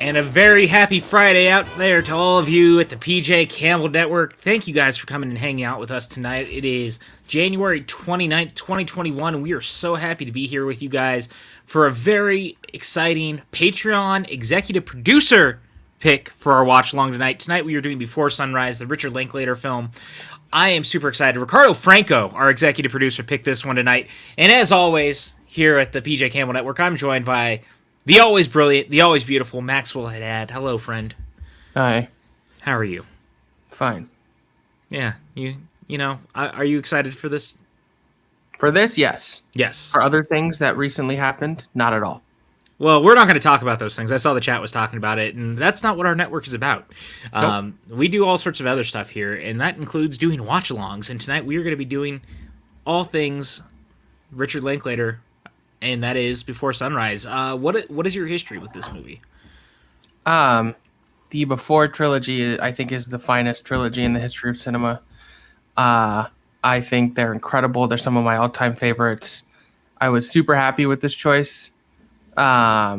And a very happy Friday out there to all of you at the PJ Campbell Network. Thank you guys for coming and hanging out with us tonight. It is January 29th, 2021, and we are so happy to be here with you guys for a very exciting Patreon executive producer pick for our watch-along tonight. Tonight we are doing Before Sunrise, the Richard Linklater film. I am super excited. Ricardo Franco, our executive producer, picked this one tonight. And as always, here at the PJ Campbell Network, I'm joined by the always brilliant, the always beautiful Maxwell Haddad. Hello, friend. Hi. How are you? Fine. Yeah, you know, are you excited for this? For this, yes. Yes. For other things that recently happened, not at all. Well, we're not going to talk about those things. I saw the chat was talking about it, and that's not what our network is about. Nope. We do all sorts of other stuff here, and that includes doing watch-alongs. And tonight we are going to be doing all things Richard Linklater, and that is Before Sunrise. What is your history with this movie? The Before trilogy, I think, is the finest trilogy in the history of cinema. I think they're incredible. They're some of my all-time favorites. I was super happy with this choice. Yeah.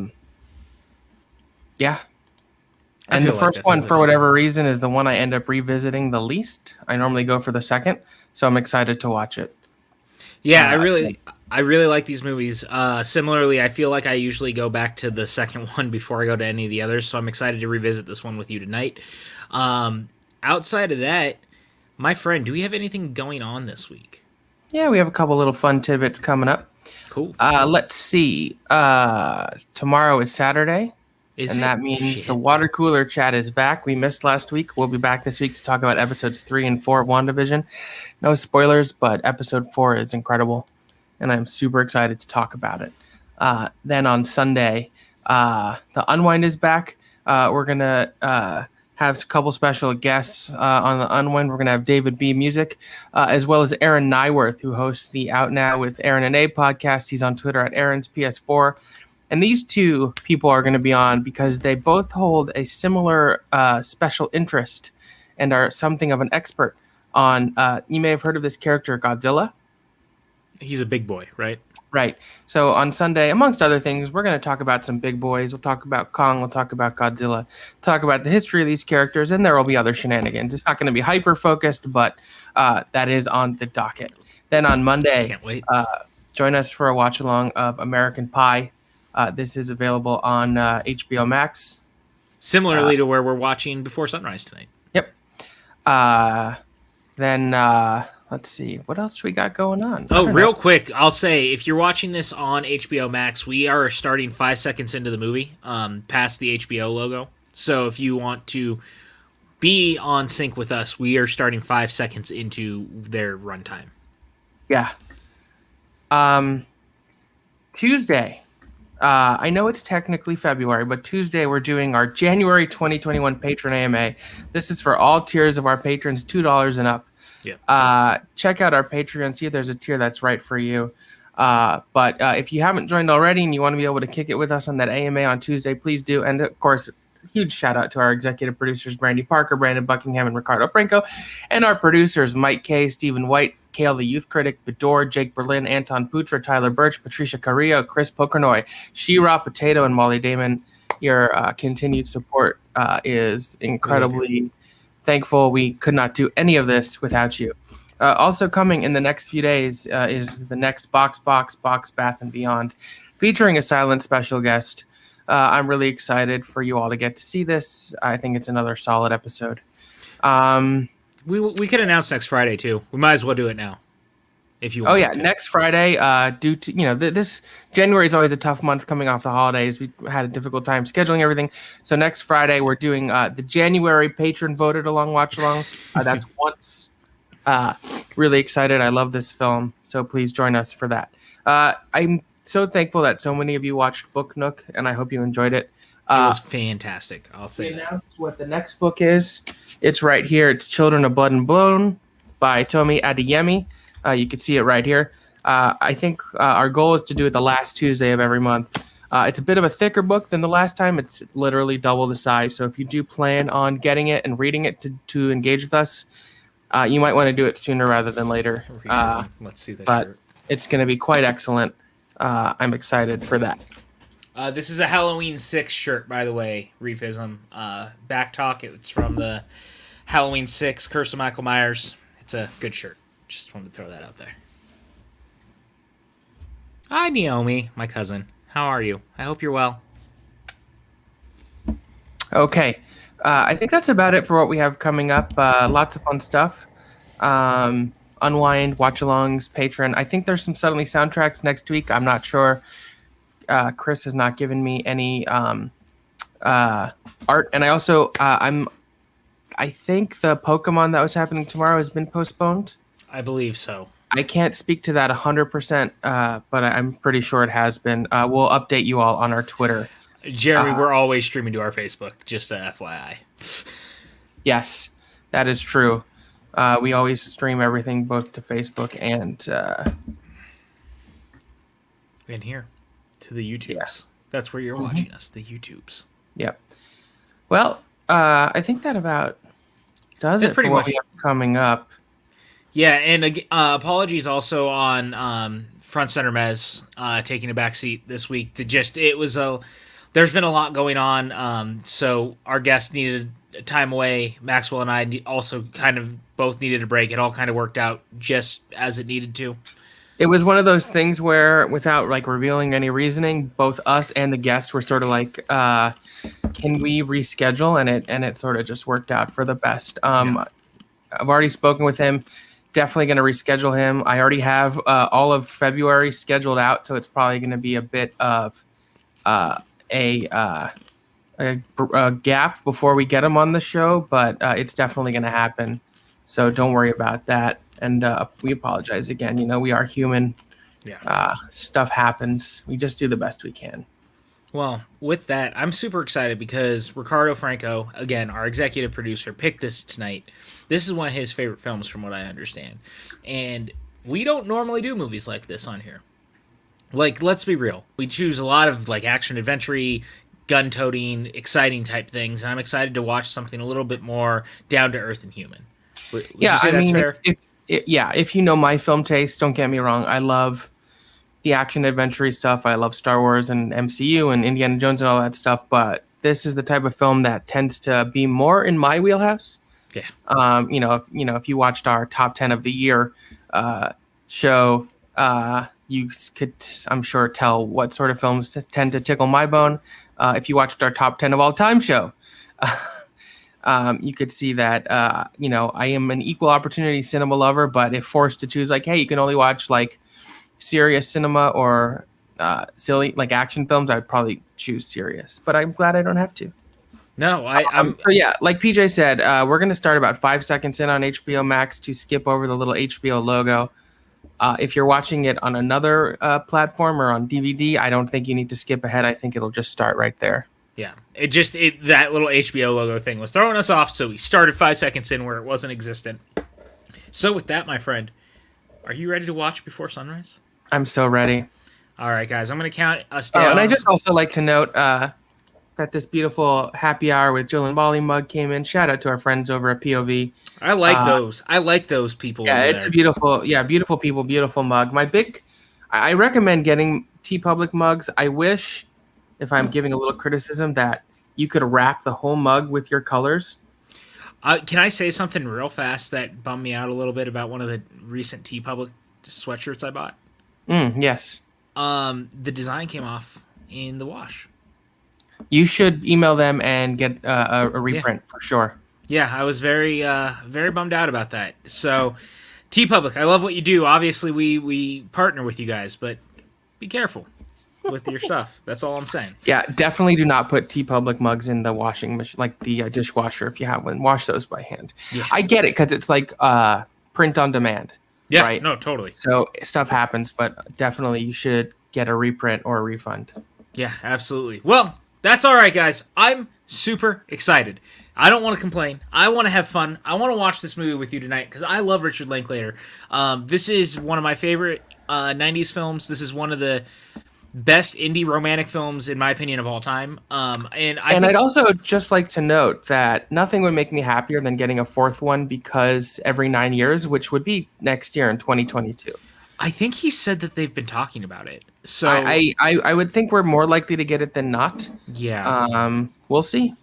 And the first one, for whatever reason, is the one I end up revisiting the least. I normally go for the second, so I'm excited to watch it. Yeah, I really like these movies. Similarly, I feel like I usually go back to the second one before I go to any of the others, so I'm excited to revisit this one with you tonight. Outside of that, my friend, do we have anything going on this week? Yeah, we have a couple little fun tidbits coming up. Cool. Let's see. Tomorrow is Saturday, that means the water cooler chat is back. We missed last week. We'll be back this week to talk about episodes 3 and 4 of WandaVision. No spoilers, but episode 4 is incredible, and I'm super excited to talk about it. Then on Sunday, the Unwind is back. We're going to have a couple special guests on the Unwind. We're going to have David B. Music, as well as Aaron Nyworth, who hosts the Out Now with Aaron and Abe podcast. He's on Twitter at Aaron's PS4. And these two people are going to be on because they both hold a similar special interest and are something of an expert on, you may have heard of this character, Godzilla. He's a big boy, right? Right. So on Sunday, amongst other things, we're going to talk about some big boys. We'll talk about Kong. We'll talk about Godzilla. Talk about the history of these characters, and there will be other shenanigans. It's not going to be hyper-focused, but that is on the docket. Then on Monday, can't wait. Join us for a watch-along of American Pie. This is available on HBO Max. Similarly to where we're watching Before Sunrise tonight. Yep. Then let's see. What else we got going on? Oh, real quick, I'll say, if you're watching this on HBO Max, we are starting 5 seconds into the movie, past the HBO logo. So if you want to be on sync with us, we are starting 5 seconds into their runtime. Yeah. Tuesday. I know it's technically February, but Tuesday we're doing our January 2021 Patron AMA. This is for all tiers of our patrons, $2 and up. Yeah. Check out our Patreon, see if there's a tier that's right for you. But if you haven't joined already and you want to be able to kick it with us on that AMA on Tuesday, please do. And of course, huge shout out to our executive producers, Brandy Parker, Brandon Buckingham, and Ricardo Franco, and our producers, Mike K, Stephen White, Kale the Youth Critic, Bedore, Jake Berlin, Anton Putra, Tyler Birch, Patricia Carrillo, Chris Pokernoy, She-Ra Potato, and Molly Damon. Your continued support is incredibly thankful. We could not do any of this without you. Also coming in the next few days is the next Box, Bath, and Beyond, featuring a silent special guest. I'm really excited for you all to get to see this. I think it's another solid episode. We could announce next Friday too. We might as well do it now, if you want. Oh yeah, to. Next Friday. Due to this January is always a tough month coming off the holidays. We had a difficult time scheduling everything. So next Friday we're doing the January patron voted along watch along. That's once. Really excited. I love this film. So please join us for that. I'm so thankful that so many of you watched Book Nook, and I hope you enjoyed it. It was fantastic. I'll say that. Announce what the next book is. It's right here. It's Children of Blood and Bone by Tomi Adeyemi. You can see it right here. I think our goal is to do it the last Tuesday of every month. It's a bit of a thicker book than the last time. It's literally double the size. So if you do plan on getting it and reading it to engage with us, you might want to do it sooner rather than later. Let's see that. But shirt. It's going to be quite excellent. I'm excited for that. This is a Halloween 6 shirt, by the way, Reefism. Back talk, it's from the Halloween 6 Curse of Michael Myers. It's a good shirt. Just wanted to throw that out there. Hi, Naomi, my cousin. How are you? I hope you're well. Okay. I think that's about it for what we have coming up. Lots of fun stuff. Unwind, Watchalongs, Patreon. I think there's some Suddenly soundtracks next week. I'm not sure. Chris has not given me any art, and I also I think the Pokemon that was happening tomorrow has been postponed. I believe so. I can't speak to that 100%, but I'm pretty sure it has been. We'll update you all on our Twitter. Jeremy, we're always streaming to our Facebook, just a FYI. Yes, that is true. We always stream everything both to Facebook and here to the YouTubes. Yeah. That's where you're watching us, the YouTubes. Yep. Well, I think that about does it for what we have coming up. Yeah, and apologies also on Front Center Mez taking a back seat this week. There's been a lot going on, so our guest needed time away. Maxwell and I also kind of both needed a break. It all kind of worked out just as it needed to. It was one of those things where, without like revealing any reasoning, both us and the guest were sort of like, "Can we reschedule?" And it sort of just worked out for the best. I've already spoken with him. Definitely going to reschedule him. I already have all of February scheduled out, so it's probably going to be a bit of a gap before we get him on the show, but it's definitely going to happen. So don't worry about that. And we apologize again. You know, we are human. Yeah. Stuff happens. We just do the best we can. Well, with that, I'm super excited because Ricardo Franco, again, our executive producer, picked this tonight. This is one of his favorite films from what I understand. And we don't normally do movies like this on here. Like, let's be real. We choose a lot of like action adventure-y, gun-toting, exciting type things. And I'm excited to watch something a little bit more down to earth and human. Would you say that's fair? If you know my film taste, don't get me wrong. I love the action adventure stuff. I love Star Wars and MCU and Indiana Jones and all that stuff. But this is the type of film that tends to be more in my wheelhouse. Yeah. If you watched our top 10 of the year show, you could, I'm sure, tell what sort of films tend to tickle my bone. If you watched our top 10 of all time show. You could see that, I am an equal opportunity cinema lover, but if forced to choose, like, hey, you can only watch like serious cinema or silly like action films, I'd probably choose serious. But I'm glad I don't have to. No, So yeah, like PJ said, we're going to start about 5 seconds in on HBO Max to skip over the little HBO logo. If you're watching it on another platform or on DVD, I don't think you need to skip ahead. I think it'll just start right there. Yeah, that little HBO logo thing was throwing us off, so we started 5 seconds in where it wasn't existent. So with that, my friend, are you ready to watch Before Sunrise? I'm so ready. All right, guys, I'm going to count us down. Oh, and I just also like to note that this beautiful happy hour with Jill and Molly mug came in. Shout out to our friends over at POV. I like those. I like those people. Yeah, it's there. Beautiful people, beautiful mug. I recommend getting TeePublic mugs. I wish, if I'm giving a little criticism, that you could wrap the whole mug with your colors. Can I say something real fast that bummed me out a little bit about one of the recent TeePublic sweatshirts I bought? Yes. The design came off in the wash. You should email them and get a reprint for sure. Yeah, I was very bummed out about that. So, TeePublic, I love what you do. Obviously, we partner with you guys, but be careful with your stuff. That's all I'm saying. Yeah, definitely do not put TeePublic mugs in the washing machine, like the dishwasher. If you have one, wash those by hand. Yeah. I get it because it's like print on demand. Yeah, right? No, totally. So stuff happens, but definitely you should get a reprint or a refund. Yeah, absolutely. Well, that's all right, guys. I'm super excited. I don't want to complain. I want to have fun. I want to watch this movie with you tonight because I love Richard Linklater. This is one of my favorite 90s films. This is one of the best indie romantic films, in my opinion, of all time. I'd also just like to note that nothing would make me happier than getting a fourth one because every 9 years, which would be next year in 2022. I think he said that they've been talking about it. So I would think we're more likely to get it than not. yeah. We'll see.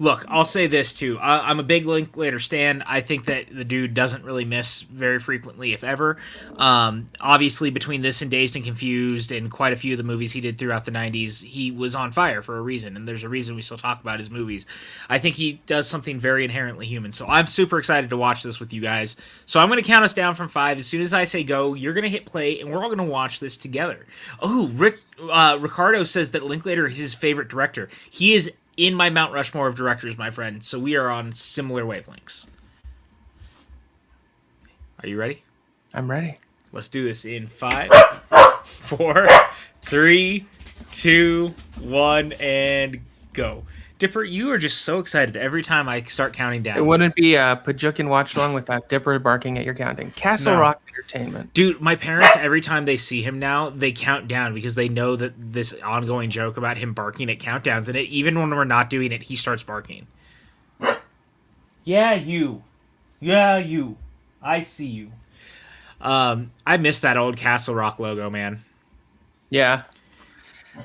Look, I'll say this too. I'm a big Linklater stan. I think that the dude doesn't really miss very frequently, if ever. Obviously, between this and Dazed and Confused and quite a few of the movies he did throughout the 90s, he was on fire for a reason, and there's a reason we still talk about his movies. I think he does something very inherently human. So I'm super excited to watch this with you guys. So I'm going to count us down from 5. As soon as I say go, you're going to hit play, and we're all going to watch this together. Oh, Ricardo says that Linklater is his favorite director. He is in my Mount Rushmore of directors, my friend. So we are on similar wavelengths. Are you ready? I'm ready. Let's do this in 5, 4, 3, 2, 1, and go. Dipper, you are just so excited every time I start counting down. It wouldn't be a PJCN Watchalong without Dipper barking at your counting. Castle Rock Entertainment. Dude, my parents, every time they see him now, they count down because they know that this ongoing joke about him barking at countdowns, and even when we're not doing it, he starts barking. Yeah, you. Yeah, you. I see you. I miss that old Castle Rock logo, man. Yeah.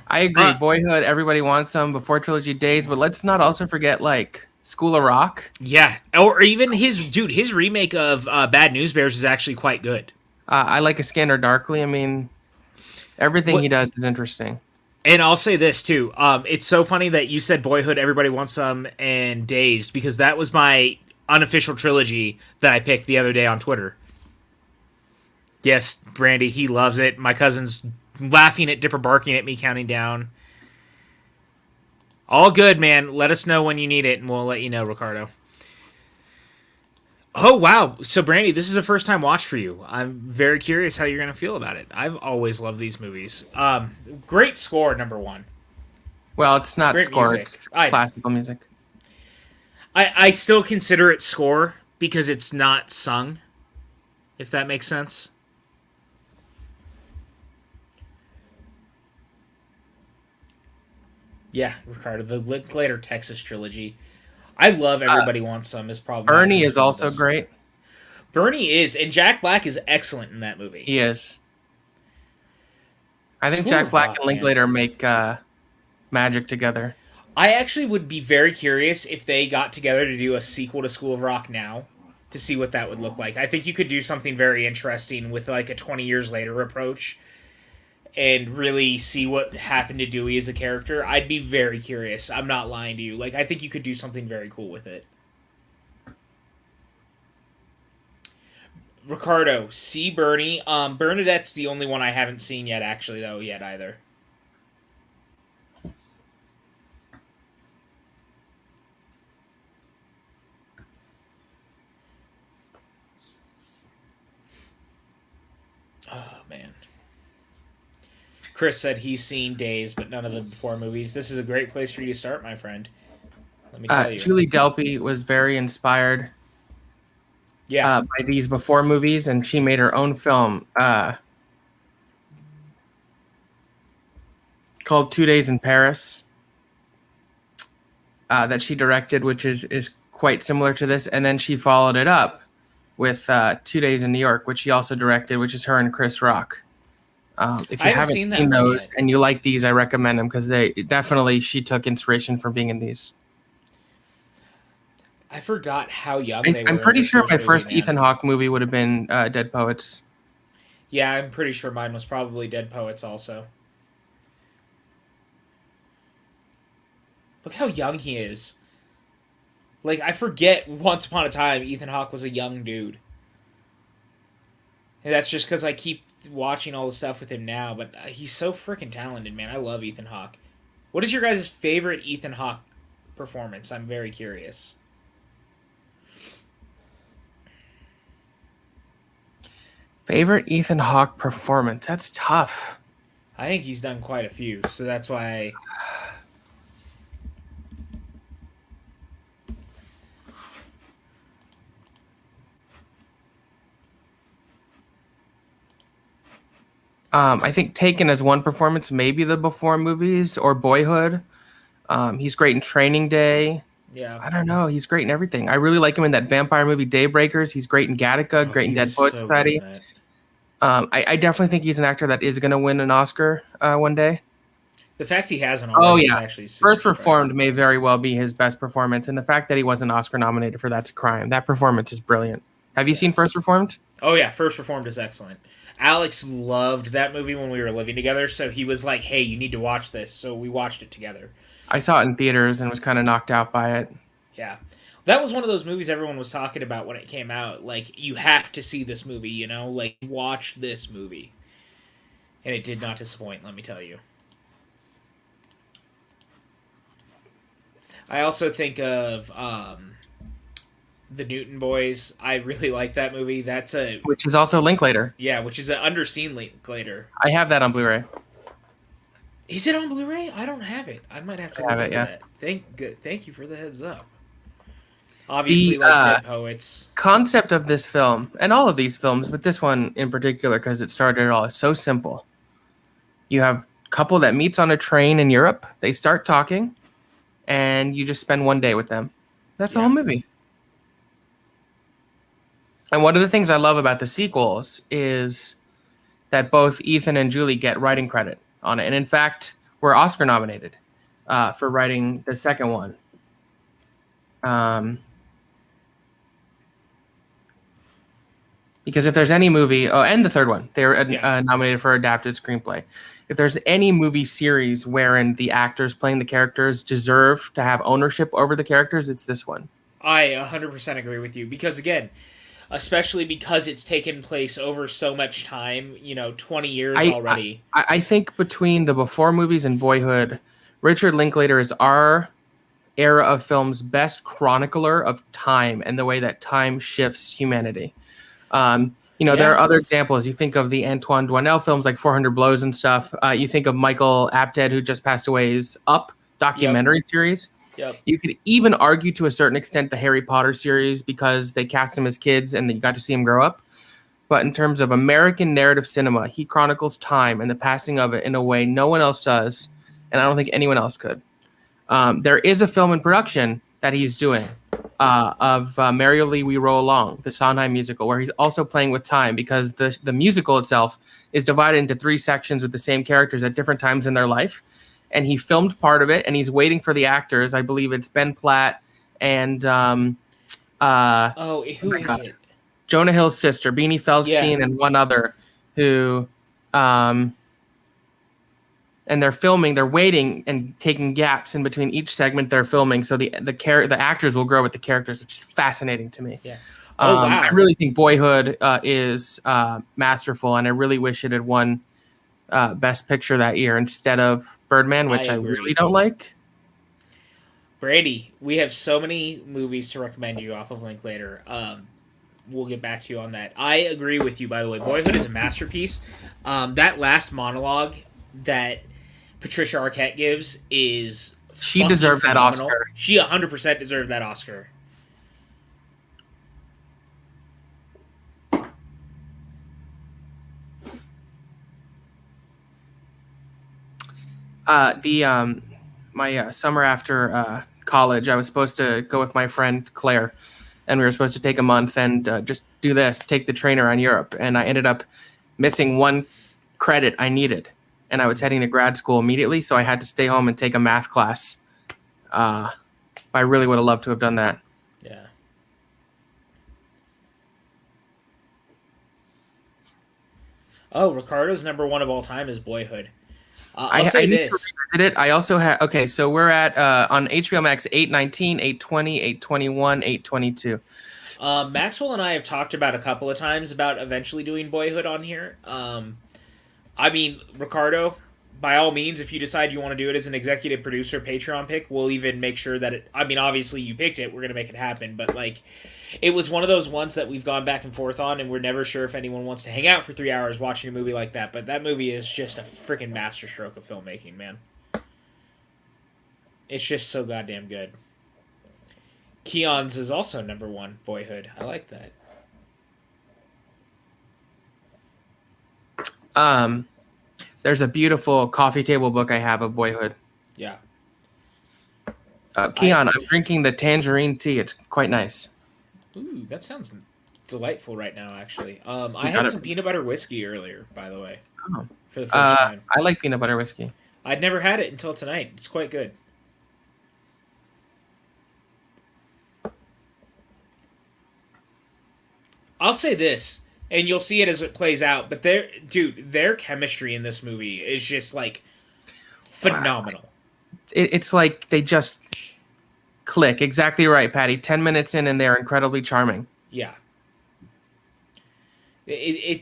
I agree. Boyhood, everybody wants them before Trilogy Days, but let's not also forget like School of Rock. Yeah, or even his remake of Bad News Bears is actually quite good. I like A Scanner Darkly. I mean, everything he does is interesting. And I'll say this too. It's so funny that you said Boyhood, Everybody Wants Some, and Dazed, because that was my unofficial trilogy that I picked the other day on Twitter. Yes, Brandy, he loves it. My cousin's laughing at Dipper barking at me counting down. All good, man. Let us know when you need it, and we'll let you know, Ricardo. Oh, wow. So, Brandy, this is a first-time watch for you. I'm very curious how you're going to feel about it. I've always loved these movies. Great score, number 1. Well, it's not Great score. Music. It's classical music. I still consider it score because it's not sung, if that makes sense. Yeah, Ricardo, the Linklater Texas trilogy. I love Everybody Wants Some. Is probably Bernie is also great. Bernie is, and Jack Black is excellent in that movie. He is. I think Jack Black and Linklater make magic together. I actually would be very curious if they got together to do a sequel to School of Rock now, to see what that would look like. I think you could do something very interesting with like a 20 years later approach and really see what happened to Dewey as a character. I'd be very curious. I'm not lying to you. Like, I think you could do something very cool with it. Ricardo, see Bernie. Bernadette's the only one I haven't seen yet, actually, though, either. Oh, man. Chris said he's seen Days, but none of the before movies. This is a great place for you to start, my friend. Let me tell you. Julie Delpy was very inspired by these before movies, and she made her own film called 2 Days in Paris that she directed, which is quite similar to this. And then she followed it up with 2 Days in New York, which she also directed, which is her and Chris Rock. If you haven't seen those and you like these, I recommend them because she took inspiration from being in these. I forgot how young they were. I'm pretty sure my first Ethan Hawke movie would have been Dead Poets. Yeah, I'm pretty sure mine was probably Dead Poets also. Look how young he is. Like, I forget Once Upon a Time Ethan Hawke was a young dude. And that's just because I keep watching all the stuff with him now, but he's so freaking talented, man. I love Ethan Hawke. What is your guys' favorite Ethan Hawke performance? I'm very curious. Favorite Ethan Hawke performance? That's tough. I think he's done quite a few, so that's why I think Taken as one performance, maybe the before movies or Boyhood. He's great in Training Day. Yeah. I don't know. He's great in everything. I really like him in that vampire movie Daybreakers. He's great in Gattaca, great in Dead Poets Society. I definitely think he's an actor that is going to win an Oscar one day. The fact he hasn't already is actually super First Reformed may very well be his best performance, and the fact that he wasn't Oscar nominated for that's a crime. That performance is brilliant. Have you seen First Reformed? Oh yeah, First Reformed is excellent. Alex loved that movie when we were living together, so he was like, "Hey, you need to watch this." So we watched it together. I saw it in theaters and was kind of knocked out by it. Yeah. That was one of those movies everyone was talking about when it came out. Like, you have to see this movie, you know? Like, watch this movie. And it did not disappoint, let me tell you. I also think of the Newton Boys. I really like that movie. Which is also Linklater. Yeah, which is an underseen Linklater. I have that on Blu-ray. Is it on Blu-ray? I don't have it. I might have to have it, yeah. That. Thank you for the heads up. Obviously, like Dead Poets. Concept of this film, and all of these films, but this one in particular, because it started it all, is so simple. You have a couple that meets on a train in Europe. They start talking, and you just spend one day with them. That's the whole movie. And one of the things I love about the sequels is that both Ethan and Julie get writing credit on it. And in fact, were Oscar nominated for writing the second one. Because if there's any movie, and the third one, they're nominated for adapted screenplay. If there's any movie series wherein the actors playing the characters deserve to have ownership over the characters, it's this one. I 100% agree with you. Because again, especially because it's taken place over so much time, 20 years already. I think between the Before movies and Boyhood, Richard Linklater is our era of film's best chronicler of time and the way that time shifts humanity. There are other examples. You think of the Antoine Doinel films like 400 Blows and stuff. You think of Michael Apted, who just passed away's Up documentary series. Yep. You could even argue to a certain extent the Harry Potter series because they cast him as kids and you got to see him grow up. But in terms of American narrative cinema, he chronicles time and the passing of it in a way no one else does, and I don't think anyone else could. There is a film in production that he's doing of Merrily We Roll Along, the Sondheim musical, where he's also playing with time because the musical itself is divided into 3 sections with the same characters at different times in their life. And he filmed part of it, and he's waiting for the actors. I believe it's Ben Platt and who is it? Jonah Hill's sister, Beanie Feldstein, and one other who, and they're filming. They're waiting and taking gaps in between each segment they're filming, so the actors will grow with the characters, which is fascinating to me. Yeah. Wow. I really think Boyhood is masterful, and I really wish it had won Best Picture that year instead of Birdman, which I really don't like. Brady, we have so many movies to recommend you off of Linklater. We'll get back to you on that. I agree with you, by the way. Boyhood is a masterpiece. That last monologue that Patricia Arquette gives is she deserved phenomenal. That Oscar. She 100% deserved that Oscar. My summer after college, I was supposed to go with my friend Claire, and we were supposed to take a month and just do this, take the train around Europe. And I ended up missing one credit I needed, and I was heading to grad school immediately, so I had to stay home and take a math class. I really would have loved to have done that. Yeah. Oh, Ricardo's number 1 of all time is Boyhood. I'll say this. It. I also have. Okay, so we're at on HBO Max 819, 820, 821, 822. Maxwell and I have talked about a couple of times about eventually doing Boyhood on here. I mean, Ricardo, by all means, if you decide you want to do it as an executive producer Patreon pick, we'll even make sure that it. I mean, obviously you picked it. We're gonna make it happen, but like. It was one of those ones that we've gone back and forth on, and we're never sure if anyone wants to hang out for 3 hours watching a movie like that. But that movie is just a freaking masterstroke of filmmaking, man. It's just so goddamn good. Keon's is also number 1, Boyhood. I like that. There's a beautiful coffee table book I have of Boyhood. Yeah. Keon, I'm drinking the tangerine tea. It's quite nice. Ooh, that sounds delightful right now, actually. I had some peanut butter whiskey earlier, by the way, for the first time. I like peanut butter whiskey. I'd never had it until tonight. It's quite good. I'll say this, and you'll see it as it plays out, but their chemistry in this movie is just, like, phenomenal. It's like they just click. Exactly right, Patty. 10 minutes in, and they're incredibly charming. Yeah.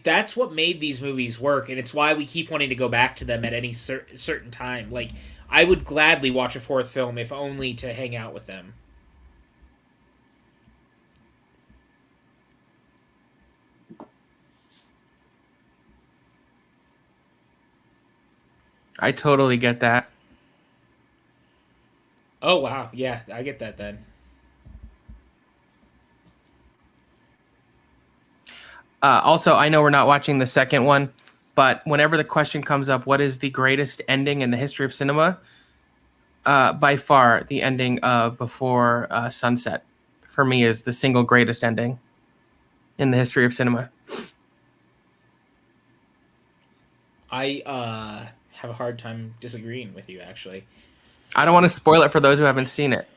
That's what made these movies work, and it's why we keep wanting to go back to them at any certain time. Like, I would gladly watch a fourth film, if only to hang out with them. I totally get that. Oh, wow. Yeah, I get that then. Also, I know we're not watching the second one, but whenever the question comes up, what is the greatest ending in the history of cinema? By far, the ending of Before Sunset, for me, is the single greatest ending in the history of cinema. I have a hard time disagreeing with you, actually. I don't want to spoil it for those who haven't seen it.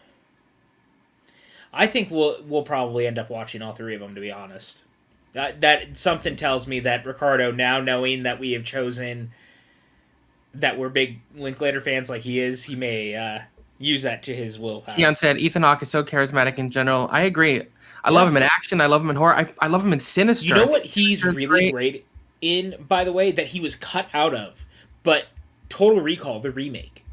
I think we'll probably end up watching all three of them, to be honest. That something tells me that Ricardo, now knowing that we have chosen that we're big Linklater fans like he is, he may use that to his willpower. Keon said, Ethan Hawke is so charismatic in general. I agree. I love him in action. I love him in horror. I love him in Sinister. You know what he's really great in, by the way, that he was cut out of, but Total Recall, the remake.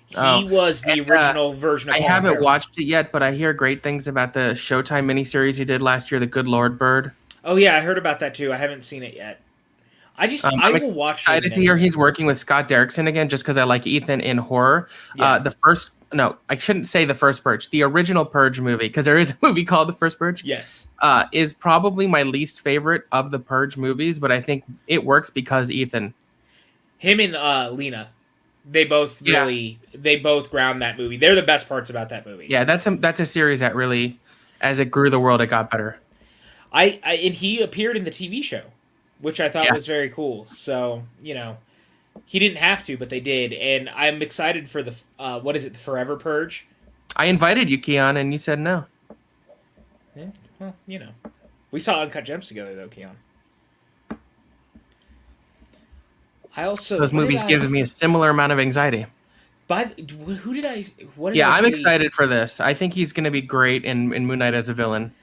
He was the original version of Colin Farrell. I haven't watched it yet, but I hear great things about the Showtime miniseries he did last year, The Good Lord Bird. Oh, yeah, I heard about that, too. I haven't seen it yet. I will watch it. I'm excited to hear he's working with Scott Derrickson again, just because I like Ethan in horror. Yeah. I shouldn't say The First Purge. The original Purge movie, because there is a movie called The First Purge. Yes. Is probably my least favorite of the Purge movies, but I think it works because Ethan. Him and Lena, they both ground that movie. They're the best parts about that movie. Yeah, that's a series that really, as it grew the world, it got better. And he appeared in the TV show, which I thought was very cool. So, he didn't have to, but they did. And I'm excited for the, the Forever Purge? I invited you, Keon, and you said no. Yeah, well, we saw Uncut Gems together, though, Keon. Those movies give me a similar amount of anxiety. I'm excited for this. I think he's going to be great in Moon Knight as a villain.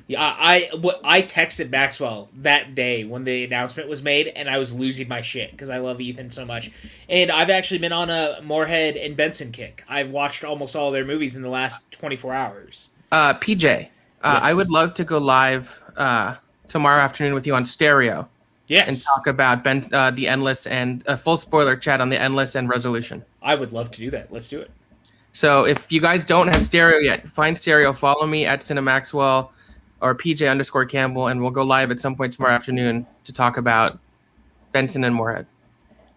Yeah, I texted Maxwell that day when the announcement was made, and I was losing my shit because I love Ethan so much. And I've actually been on a Moorhead and Benson kick. I've watched almost all their movies in the last 24 hours. PJ, yes. I would love to go live tomorrow afternoon with you on Stereo. Yes. And talk about the Endless and a full spoiler chat on the Endless and Resolution. I would love to do that. Let's do it. So if you guys don't have Stereo yet, find Stereo. Follow me at Cinemaxwell or PJ_Campbell, and we'll go live at some point tomorrow afternoon to talk about Benson and Moorhead.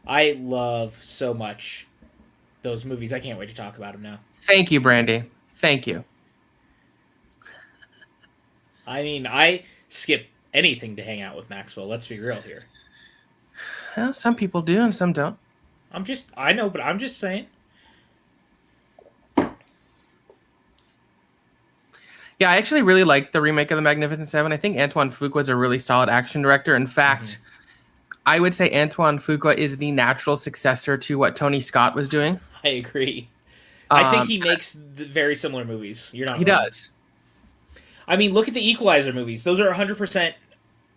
I love so much those movies. I can't wait to talk about them now. Thank you, Brandy. Thank you. I mean, I skip anything to hang out with Maxwell. Let's be real here. Well, some people do and some don't. I know, but I'm just saying. Yeah, I actually really like the remake of The Magnificent Seven. I think Antoine Fuqua is a really solid action director. In fact, I would say Antoine Fuqua is the natural successor to what Tony Scott was doing. I agree. I think he makes very similar movies. You're not wrong. He does. I mean, look at the Equalizer movies. Those are 100%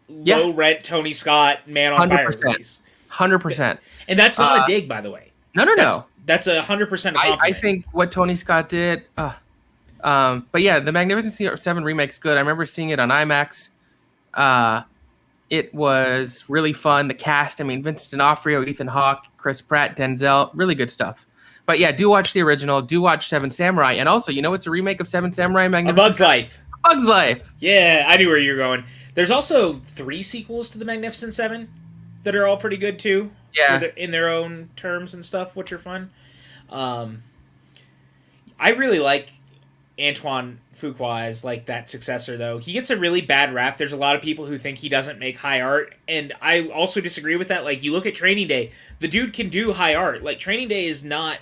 low-rent Tony Scott, Man on Fire movies. 100%. And that's not a dig, by the way. No. That's 100% a compliment. I think what Tony Scott did... but yeah, the Magnificent Seven remake's good. I remember seeing it on IMAX. It was really fun. The cast, Vincent D'Onofrio, Ethan Hawke, Chris Pratt, Denzel, really good stuff. But yeah, do watch the original. Do watch Seven Samurai. And also, it's a remake of Seven Samurai. A Bug's Life. Bug's Life. Yeah, I knew where you were going. There's also 3 sequels to the Magnificent Seven that are all pretty good too. Yeah. In their own terms and stuff, which are fun. I really like Antoine Fuqua as like that successor, though. He gets a really bad rap. There's a lot of people who think he doesn't make high art, and I also disagree with that. Like, you look at Training Day, the dude can do high art. Like, Training Day is not.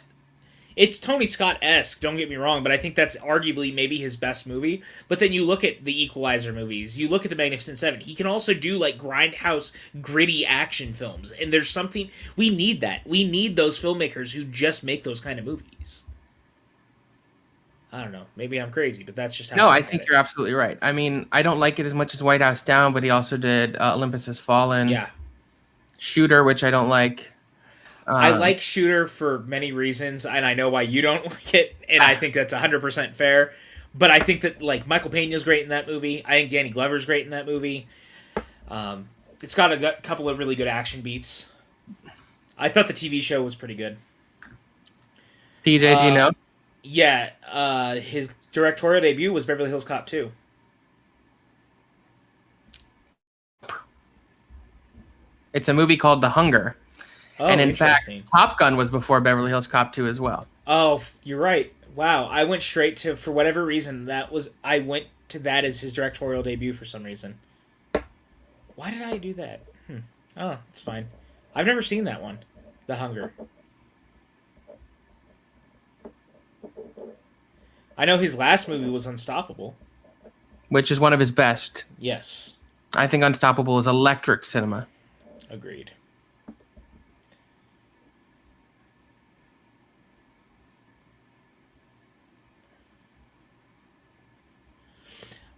It's Tony Scott-esque, don't get me wrong, but I think that's arguably maybe his best movie. But then you look at the Equalizer movies, you look at the Magnificent Seven. He can also do like grindhouse, gritty action films, and there's something we need that. We need those filmmakers who just make those kind of movies. I don't know. Maybe I'm crazy, but that's just how. No, I think you're absolutely right. I mean, I don't like it as much as White House Down, but he also did Olympus Has Fallen. Yeah. Shooter, which I don't like. I like Shooter for many reasons, and I know why you don't like it, and I think that's 100% fair. But I think that like Michael Pena's great in that movie. I think Danny Glover's great in that movie. It's got a couple of really good action beats. I thought the TV show was pretty good. PJ, do you know? Yeah, his directorial debut was Beverly Hills Cop 2. It's a movie called The Hunger. Oh, and in fact, Top Gun was before Beverly Hills Cop 2 as well. Oh, you're right. Wow, I went straight to, for whatever reason, I went to that as his directorial debut for some reason. Why did I do that? Oh, it's fine. I've never seen that one, The Hunger. I know his last movie was Unstoppable. Which is one of his best. Yes. I think Unstoppable is electric cinema. Agreed.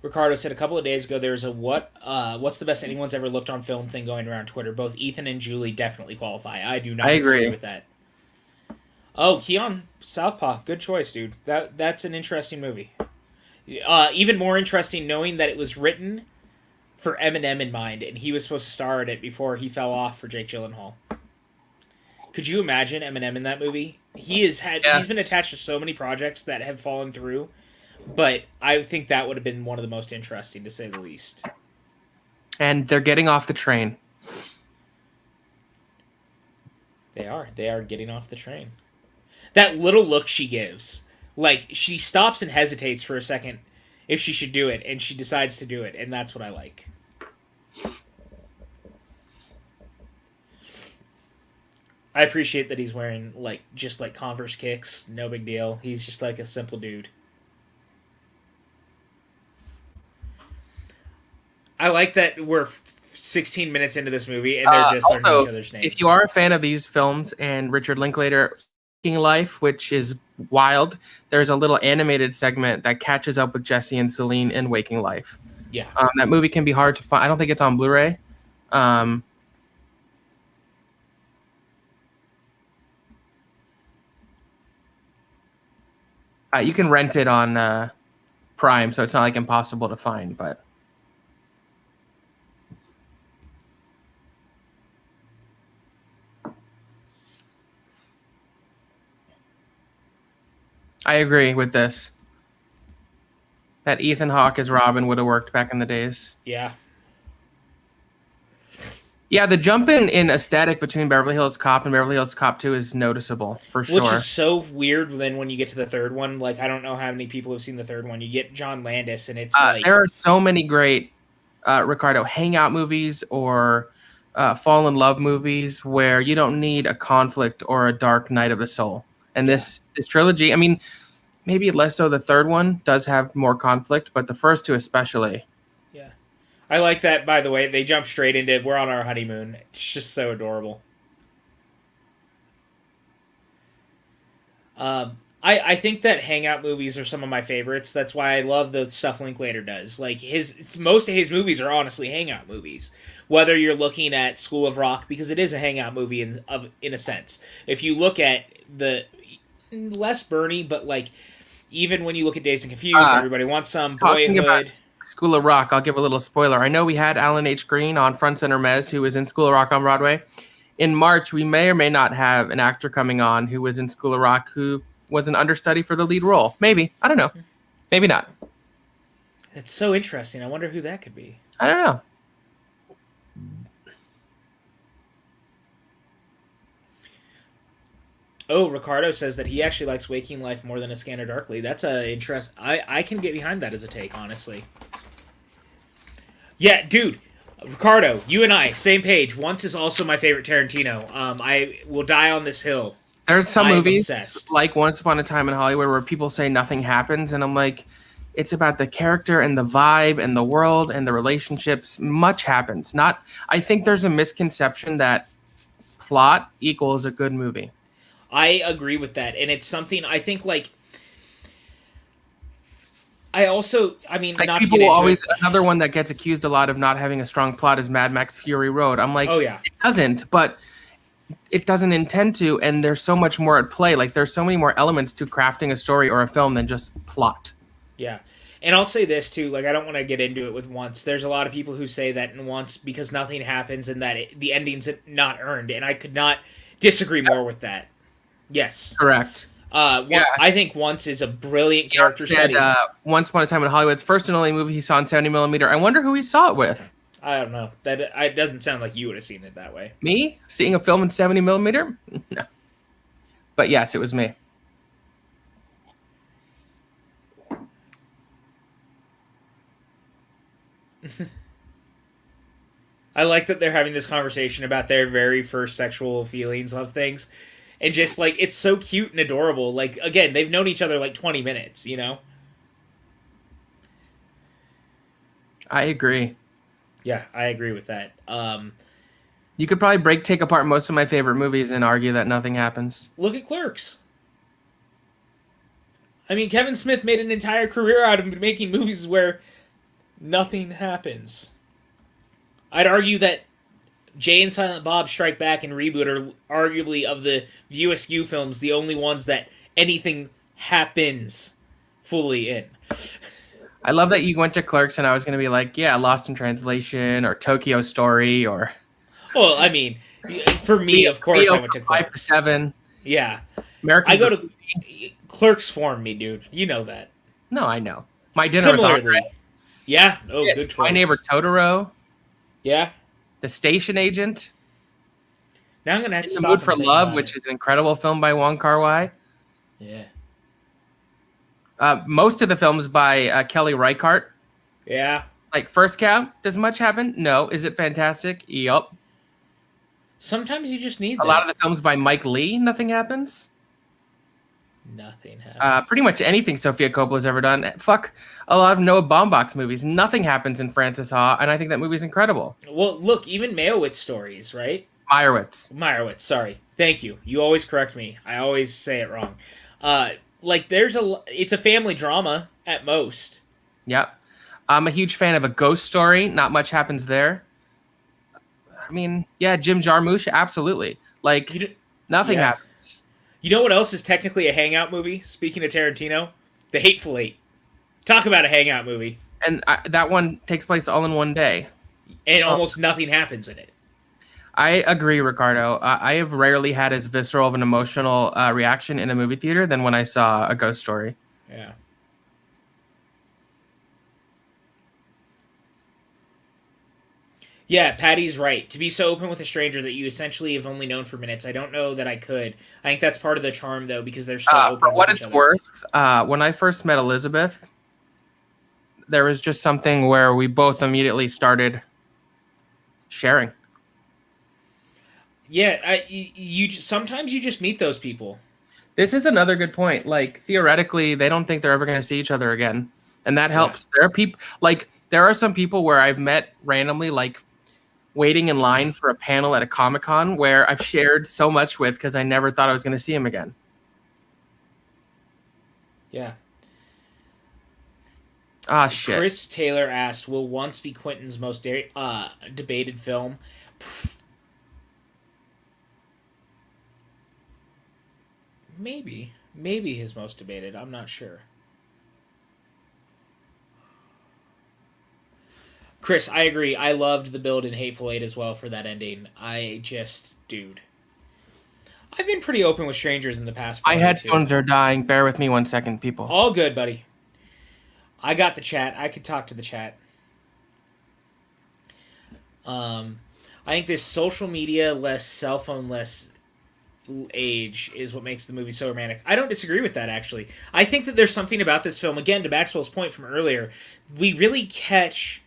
Ricardo said a couple of days ago there's a what's the best anyone's ever looked on film thing going around Twitter. Both Ethan and Julie definitely qualify. I do not agree with that. Oh, Keon, Southpaw, good choice, dude. That's an interesting movie. Even more interesting knowing that it was written for Eminem in mind, and he was supposed to star in it before he fell off for Jake Gyllenhaal. Could you imagine Eminem in that movie? He's been attached to so many projects that have fallen through, but I think that would have been one of the most interesting, to say the least. And they're getting off the train. They are. They are getting off the train. That little look she gives. Like, she stops and hesitates for a second if she should do it, and she decides to do it, and that's what I like. I appreciate that he's wearing, like, just, like, Converse kicks. No big deal. He's just, like, a simple dude. I like that we're 16 minutes into this movie, and they're just learning each other's names. If you are a fan of these films and Richard Linklater, Waking Life, which is wild, there's a little animated segment that catches up with Jesse and Celine in Waking Life. Yeah. That movie can be hard to find. I don't think it's on Blu-ray. You can rent it on Prime, so it's not like impossible to find, but I agree with this. That Ethan Hawke as Robin would have worked back in the days. Yeah. Yeah, the jump in aesthetic between Beverly Hills Cop and Beverly Hills Cop 2 is noticeable, for sure. Which is so weird then when you get to the third one. Like, I don't know how many people have seen the third one. You get John Landis, and it's like... There are so many great, Ricardo, hangout movies or fall in love movies where you don't need a conflict or a dark night of the soul. And this trilogy, I mean, maybe less so the third one does have more conflict, but the first two especially. Yeah. I like that, by the way. They jump straight into, we're on our honeymoon. It's just so adorable. I think that hangout movies are some of my favorites. That's why I love the stuff Linklater does. Like, most of his movies are honestly hangout movies. Whether you're looking at School of Rock, because it is a hangout movie in a sense. If you look at the less Bernie, but like even when you look at Dazed and Confused, Everybody Wants Some, Boyhood. School of Rock, I'll give a little spoiler. I know we had Alan H. Green on Front Center Mez, who was in School of Rock on Broadway. In March, we may or may not have an actor coming on who was in School of Rock who was an understudy for the lead role. Maybe. I don't know. Maybe not. It's so interesting. I wonder who that could be. I don't know. Oh, Ricardo says that he actually likes Waking Life more than A Scanner Darkly. That's a interest. I can get behind that as a take, honestly. Yeah, dude. Ricardo, you and I, same page. Once is also my favorite Tarantino. I will die on this hill. There's some I am movies obsessed. like Once Upon a Time in Hollywood where people say nothing happens, and I'm like, it's about the character and the vibe and the world and the relationships. Much happens. Not. I think there's a misconception that plot equals a good movie. I agree with that, and it's something I think like. I mean, Like not people to get will into always it. another one that gets accused a lot of not having a strong plot is Mad Max Fury Road. I'm like, Oh yeah, it doesn't, but it doesn't intend to, and there's so much more at play. Like there's so many more elements to crafting a story or a film than just plot. yeah. And I'll say this too, like I don't want to get into it with Once. There's a lot of people who say that in Once because nothing happens and that the ending's not earned, and I could not disagree more with that. Yes. Correct. I think Once is a brilliant character Said, study. Once Upon a Time in Hollywood's first and only movie he saw in 70mm. I wonder who he saw it with. I don't know. That it doesn't sound like you would have seen it that way. Me? Seeing a film in 70mm? No. But yes, it was me. I like that they're having this conversation about their very first sexual feelings of things. And just like it's so cute and adorable. Like again, they've known each other like 20 minutes, you know? I agree. Yeah, I agree with that. You could probably take apart most of my favorite movies and argue that nothing happens. Look at Clerks. I mean, Kevin Smith made an entire career out of making movies where nothing happens. I'd argue that Jay and Silent Bob Strike Back and Reboot are arguably of the View Askew films the only ones that anything happens fully in. I love that you went to Clerks and I was going to be like, yeah, Lost in Translation or Tokyo Story or... Well, I mean, for me, of course, I went to Clerks. 5 to 7. Yeah. American I go to... Clerks form me, dude. You know that. No, I know. My Dinner with Andre. Yeah. Oh, good choice. My Neighbor Totoro. Yeah. The Station Agent. Now I'm gonna have to In the Mood for Love, which is an incredible film by Wong Kar-wai. Yeah. Most of the films by Kelly Reichardt. Yeah. Like First Cow. Does much happen? No. Is it fantastic? Yup. Sometimes you just need that. A lot of the films by Mike Lee, nothing happens. Nothing happens. Pretty much anything Sofia Coppola's ever done. Fuck a lot of Noah Baumbach's movies. Nothing happens in Francis Ha, and I think that movie's incredible. Well, look, even Meyerowitz stories, right? Meyerowitz, sorry. Thank you. You always correct me. I always say it wrong. It's a family drama at most. Yep. I'm a huge fan of A Ghost Story. Not much happens there. I mean, yeah, Jim Jarmusch, absolutely. Like, nothing happens. You know what else is technically a hangout movie? Speaking of Tarantino, The Hateful Eight. Talk about a hangout movie. And that one takes place all in one day. And almost nothing happens in it. I agree, Ricardo. I have rarely had as visceral of an emotional reaction in a movie theater than when I saw A Ghost Story. Yeah. Yeah, Patty's right. To be so open with a stranger that you essentially have only known for minutes, I don't know that I could. I think that's part of the charm, though, because they're so open for what with it's each worth, when I first met Elizabeth, there was just something where we both immediately started sharing. Yeah, sometimes you just meet those people. This is another good point. Like, theoretically, they don't think they're ever going to see each other again, and that helps. Yeah. There are some people where I've met randomly, like waiting in line for a panel at a Comic-Con, where I've shared so much with because I never thought I was going to see him again. Yeah. Ah, shit. Chris Taylor asked, will Once be Quentin's most debated film? Maybe. Maybe his most debated. I'm not sure. Chris, I agree. I loved the build in Hateful Eight as well for that ending. Dude. I've been pretty open with strangers in the past. My headphones are dying. Bear with me 1 second, people. All good, buddy. I got the chat. I could talk to the chat. I think this social media less, cell phone less age is what makes the movie so romantic. I don't disagree with that, actually. I think that there's something about this film, again, to Maxwell's point from earlier, we really catch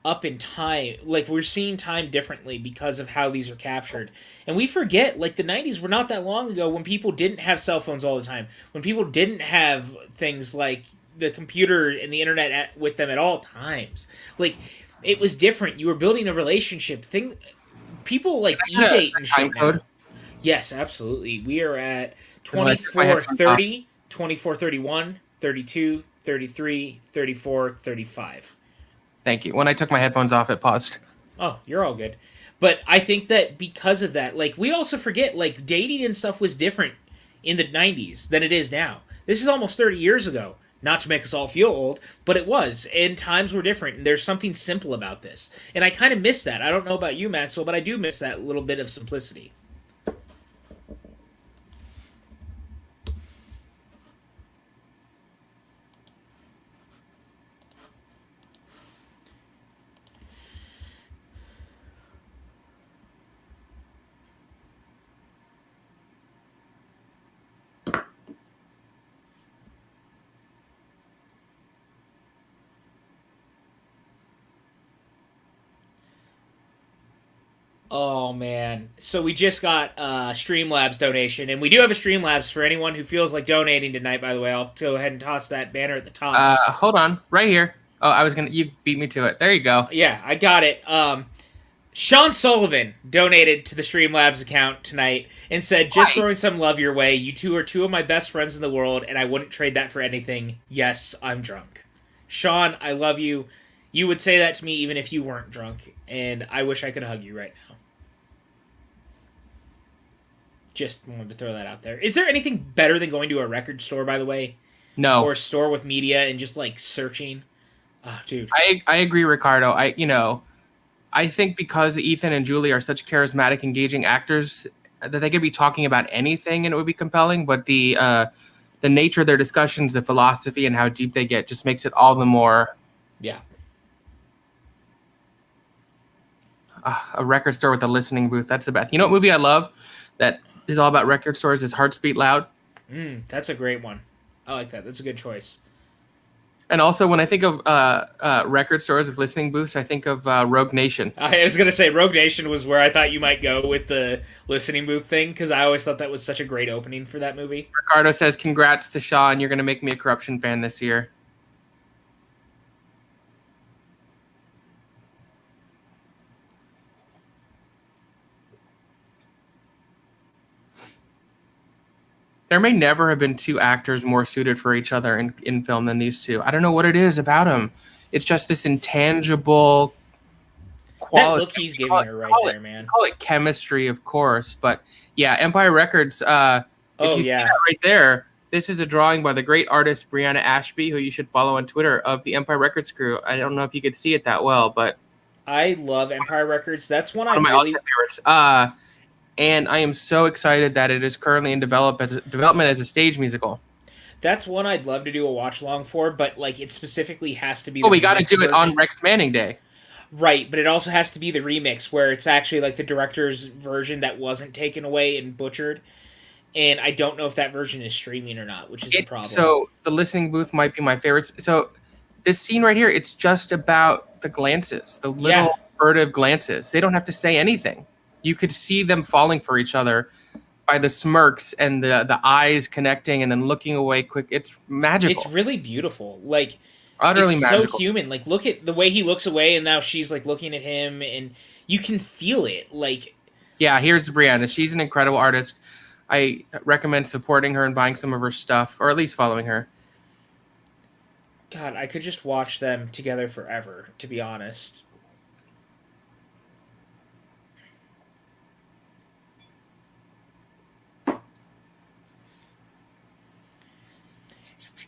up in time. Like, we're seeing time differently because of how these are captured. And we forget, like, the 90s were not that long ago when people didn't have cell phones all the time, when people didn't have things like the computer and the internet with them at all times. Like, it was different. You were building a relationship. People, like, e-date and shit now. Yes, absolutely. We are at 24, 30, 24, 31, 32, 33, 34, 35. Thank you. When I took my headphones off, it paused. Oh, you're all good. But I think that because of that, like, we also forget, like, dating and stuff was different in the 90s than it is now. This is almost 30 years ago. Not to make us all feel old, but it was. And times were different. And there's something simple about this. And I kind of miss that. I don't know about you, Maxwell, but I do miss that little bit of simplicity. Oh, man. So we just got a Streamlabs donation, and we do have a Streamlabs for anyone who feels like donating tonight, by the way. I'll go ahead and toss that banner at the top. Hold on. Right here. Oh, you beat me to it. There you go. Yeah, I got it. Sean Sullivan donated to the Streamlabs account tonight and said, just throwing some love your way. You two are two of my best friends in the world, and I wouldn't trade that for anything. Yes, I'm drunk. Sean, I love you. You would say that to me even if you weren't drunk, and I wish I could hug you right now. Just wanted to throw that out there. Is there anything better than going to a record store, by the way? No. Or a store with media and just, like, searching? Oh, dude. I agree, Ricardo. I think because Ethan and Julie are such charismatic, engaging actors that they could be talking about anything and it would be compelling, but the nature of their discussions, the philosophy, and how deep they get just makes it all the more... Yeah. A record store with a listening booth. That's the best. You know what movie I love that is all about record stores is Hearts Beat Loud? That's a great one. I like that. That's a good choice. And also, when I think of record stores with listening booths, I think of Rogue Nation. I was going to say Rogue Nation was where I thought you might go with the listening booth thing, because I always thought that was such a great opening for that movie. Ricardo says, congrats to Sean. You're going to make me a Corruption fan this year. There may never have been two actors more suited for each other in film than these two. I don't know what it is about them. It's just this intangible quality. That look he's giving her right there, man. Call it chemistry, of course. But yeah, Empire Records, if you see that right there, this is a drawing by the great artist Brianna Ashby, who you should follow on Twitter, of the Empire Records crew. I don't know if you could see it that well, but... I love Empire Records. That's one of my all-time favorites. And I am so excited that it is currently in development as a stage musical. That's one I'd love to do a watch-along for, but like it specifically has to be... we got to do it on Rex Manning Day. Right, but it also has to be the remix, where it's actually like the director's version that wasn't taken away and butchered. And I don't know if that version is streaming or not, which is the problem. So the listening booth might be my favorite. So this scene right here, it's just about the glances, the little furtive glances. They don't have to say anything. You could see them falling for each other by the smirks and the eyes connecting and then looking away quick. It's magical. It's really beautiful. Like, utterly it's magical. So human. Like, look at the way he looks away, and now she's like looking at him, and you can feel it. Like, yeah, here's Brianna. She's an incredible artist. I recommend supporting her and buying some of her stuff, or at least following her. God, I could just watch them together forever, to be honest.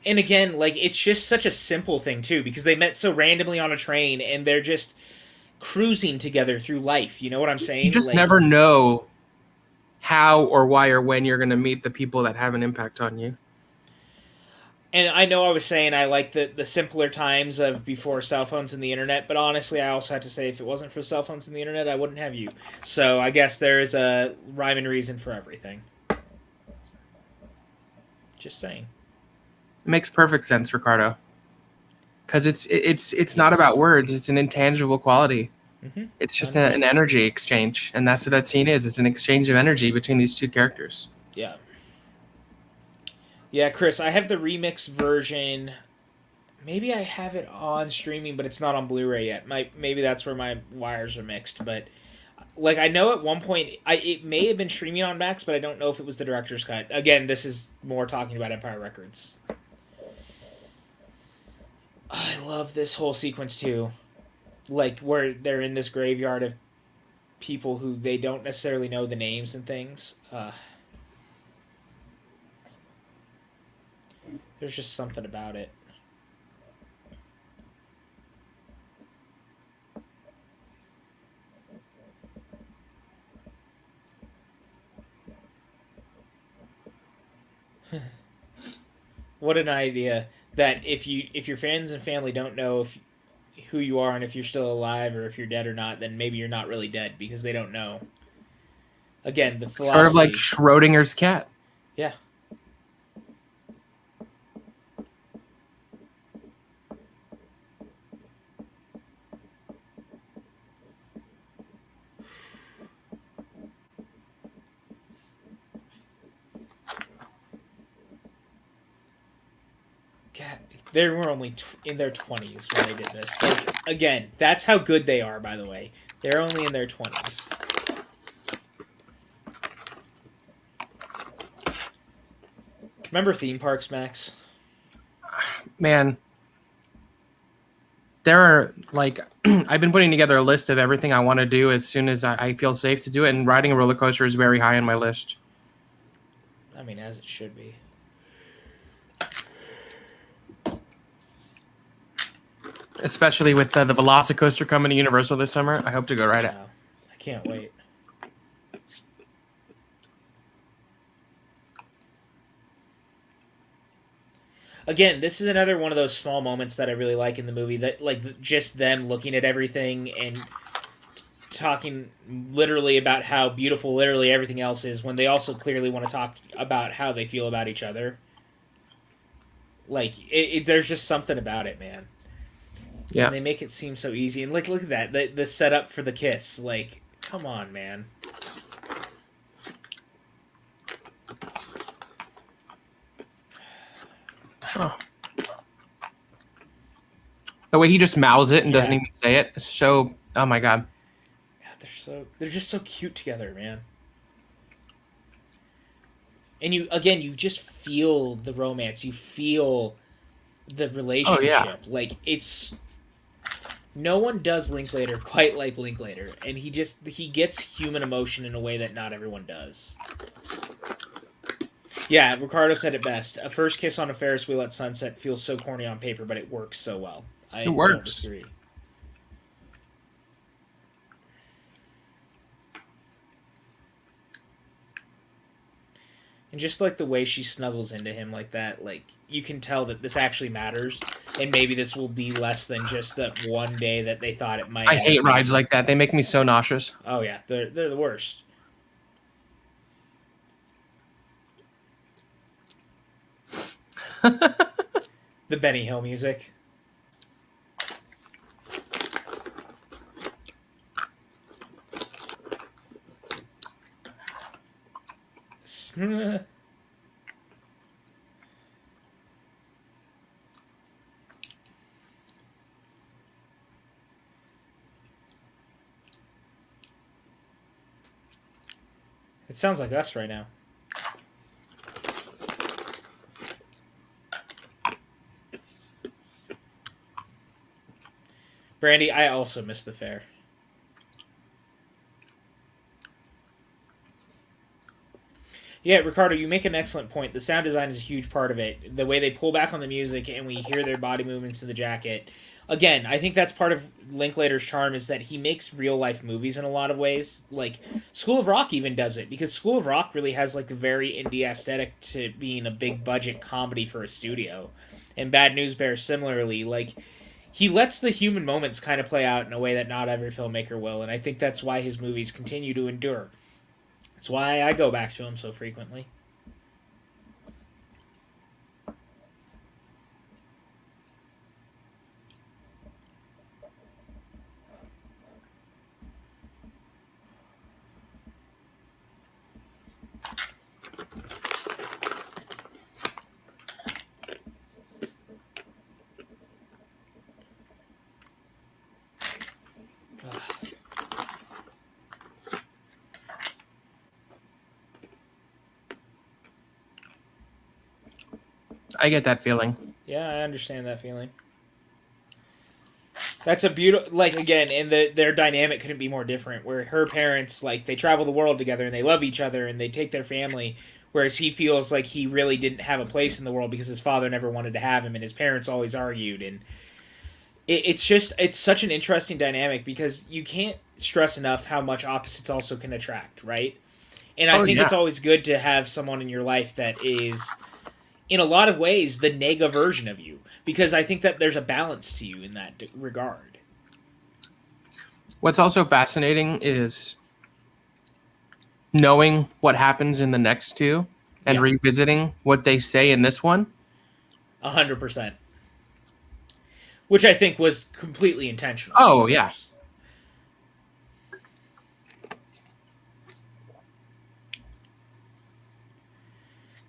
And again, like, it's just such a simple thing, too, because they met so randomly on a train, and they're just cruising together through life. You know what I'm saying? You just never know how or why or when you're going to meet the people that have an impact on you. And I know I was saying I like the simpler times of before cell phones and the internet, but honestly, I also have to say if it wasn't for cell phones and the internet, I wouldn't have you. So I guess there is a rhyme and reason for everything. Just saying. It makes perfect sense, Ricardo. Because it's not about words. It's an intangible quality. Mm-hmm. It's just an energy exchange, and that's what that scene is. It's an exchange of energy between these two characters. Yeah. Yeah, Chris, I have the remix version. Maybe I have it on streaming, but it's not on Blu-ray yet. Maybe that's where my wires are mixed. But like, I know at one point it may have been streaming on Max, but I don't know if it was the director's cut. Again, this is more talking about Empire Records. I love this whole sequence too, like where they're in this graveyard of people who they don't necessarily know the names and things. There's just something about it. What an idea that if your friends and family don't know who you are and if you're still alive or if you're dead or not, then maybe you're not really dead because they don't know. Again, the philosophy. Sort of like Schrodinger's cat. Yeah. They were only in their 20s when they did this. Like, again, that's how good they are, by the way. They're only in their 20s. Remember theme parks, Max? Man. There are, like, I've been putting together a list of everything I want to do as soon as I feel safe to do it, and riding a roller coaster is very high on my list. I mean, as it should be. Especially with the Velocicoaster coming to Universal this summer. I hope to go ride it. I can't wait. Again, this is another one of those small moments that I really like in the movie. That, like, just them looking at everything and talking literally about how beautiful literally everything else is, when they also clearly want to talk about how they feel about each other. Like, there's just something about it, man. Yeah. And they make it seem so easy. And, like, look at that. The setup for the kiss. Like, come on, man. Oh. The way he just mouths it and doesn't even say it is so... Oh, my God. Yeah, they're just so cute together, man. And you just feel the romance. You feel the relationship. Oh, yeah. Like, it's... No one does Linklater quite like Linklater, and he gets human emotion in a way that not everyone does. Yeah, Ricardo said it best. A first kiss on a Ferris wheel at sunset feels so corny on paper, but it works so well. It works. Don't disagree. And just like the way she snuggles into him like that, like, you can tell that this actually matters, and maybe this will be less than just that one day that they thought it might. I hate rides like that. They make me so nauseous. Oh yeah, they're the worst. The Benny Hill music. It sounds like us right now. Brandy, I also missed the fair. Yeah, Ricardo, you make an excellent point. The sound design is a huge part of it. The way they pull back on the music and we hear their body movements in the jacket. Again, I think that's part of Linklater's charm, is that he makes real-life movies in a lot of ways. Like, School of Rock even does it, because School of Rock really has, like, a very indie aesthetic to being a big-budget comedy for a studio. And Bad News Bears similarly. Like, he lets the human moments kind of play out in a way that not every filmmaker will, and I think that's why his movies continue to endure. That's why I go back to him so frequently. I get that feeling. Yeah, I understand that feeling. That's a beautiful, like, again, and their dynamic couldn't be more different. Where her parents, like, they travel the world together and they love each other and they take their family, whereas he feels like he really didn't have a place in the world because his father never wanted to have him and his parents always argued. And it's such an interesting dynamic because you can't stress enough how much opposites also can attract, right? And I think yeah. it's always good to have someone in your life that is, in a lot of ways, the nega version of you, because I think that there's a balance to you in that regard. What's also fascinating is knowing what happens in the next two and revisiting what they say in this one. 100%. Which I think was completely intentional. Oh, yeah.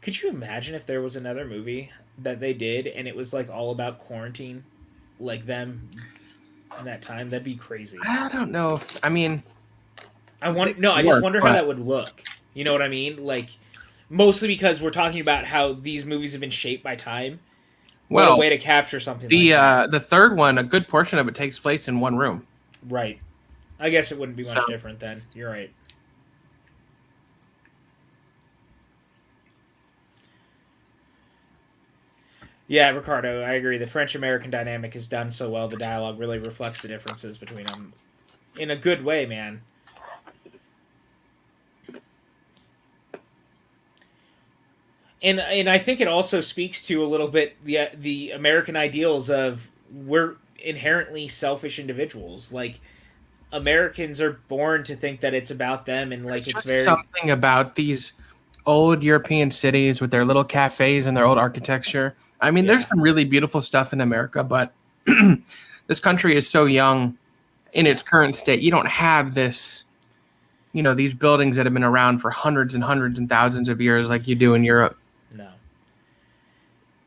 Could you imagine if there was another movie that they did and it was like all about quarantine, like them in that time? That'd be crazy. I don't know. I mean, I just wonder how that would look. You know what I mean? Like, mostly because we're talking about how these movies have been shaped by time. What a way to capture something like that. The third one, a good portion of it takes place in one room. Right. I guess it wouldn't be much different then. You're right. Yeah, Ricardo, I agree. The French-American dynamic is done so well. The dialogue really reflects the differences between them in a good way, man. And I think it also speaks to a little bit the American ideals of we're inherently selfish individuals. Like, Americans are born to think that it's about them, and like it's very something about these old European cities with their little cafes and their old architecture. I mean, there's some really beautiful stuff in America, but this country is so young in its current state. You don't have this, these buildings that have been around for hundreds and hundreds and thousands of years like you do in Europe. No.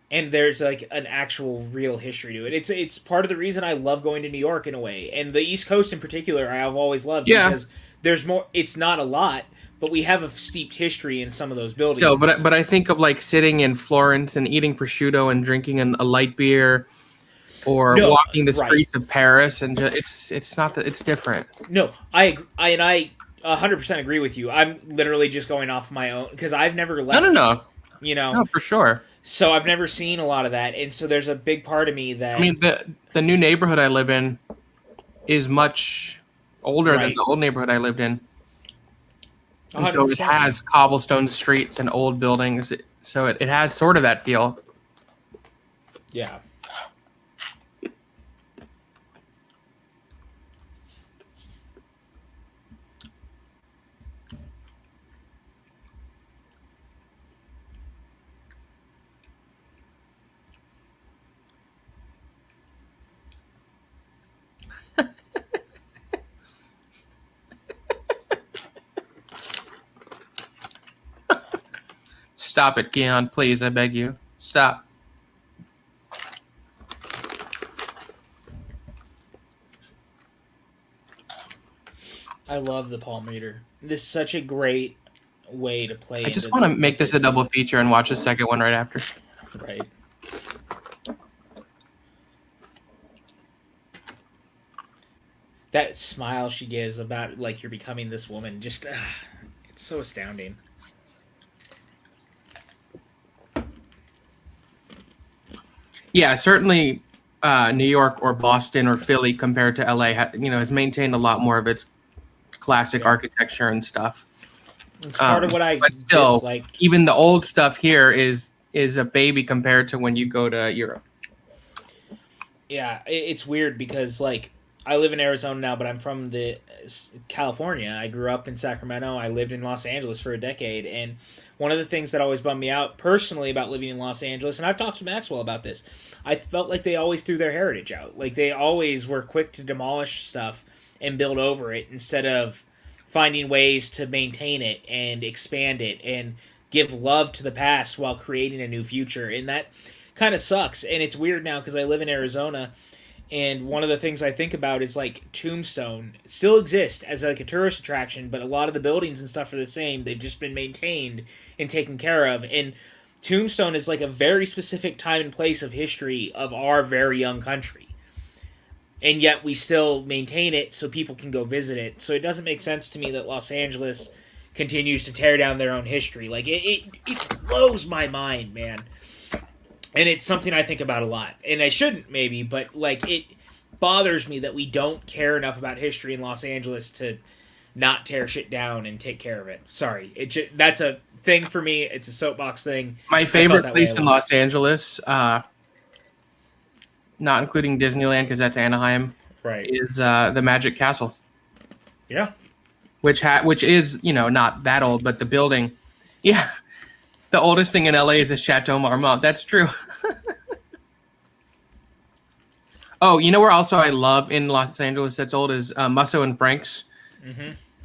And there's like an actual real history to it. It's part of the reason I love going to New York in a way. And the East Coast in particular I've always loved because there's more, it's not a lot, but we have a steeped history in some of those buildings. So, but I think of like sitting in Florence and eating prosciutto and drinking a light beer, or walking the streets of Paris, and it's not that it's different. No, I 100% agree with you. I'm literally just going off my own because I've never left. No. No, for sure. So I've never seen a lot of that, and so there's a big part of me that. I mean, the new neighborhood I live in is much older than the old neighborhood I lived in. And so it has cobblestone streets and old buildings. So it has sort of that feel. Yeah. Stop it, Keon. Please, I beg you. Stop. I love the palm reader. This is such a great way to play. I just want to make this a double feature and watch the second one right after. Right. That smile she gives about like you're becoming this woman, just it's so astounding. Yeah, certainly New York or Boston or Philly compared to LA, has maintained a lot more of its classic architecture and stuff. It's part of what I but still, dislike. Even the old stuff here is a baby compared to when you go to Europe. Yeah, it's weird because like I live in Arizona now, but I'm from California. I grew up in Sacramento. I lived in Los Angeles for a decade, and one of the things that always bummed me out personally about living in Los Angeles, and I've talked to Maxwell about this, I felt like they always threw their heritage out. Like they always were quick to demolish stuff and build over it instead of finding ways to maintain it and expand it and give love to the past while creating a new future. And that kind of sucks. And it's weird now because I live in Arizona, and one of the things I think about is like Tombstone still exists as like a tourist attraction, but a lot of the buildings and stuff are the same. They've just been maintained and taken care of. And Tombstone is like a very specific time and place of history of our very young country. And yet we still maintain it so people can go visit it. So it doesn't make sense to me that Los Angeles continues to tear down their own history. Like, it blows my mind, man. And it's something I think about a lot. And I shouldn't, maybe, but, like, it bothers me that we don't care enough about history in Los Angeles to not tear shit down and take care of it. Sorry. That's a thing for me. It's a soapbox thing. My favorite place in Los Angeles, not including Disneyland because that's Anaheim, right, is the Magic Castle. Yeah. Which is, not that old, but the building, yeah. The oldest thing in LA is the Chateau Marmont. That's true. Oh, you know where also I love in Los Angeles that's old is Musso and Frank's,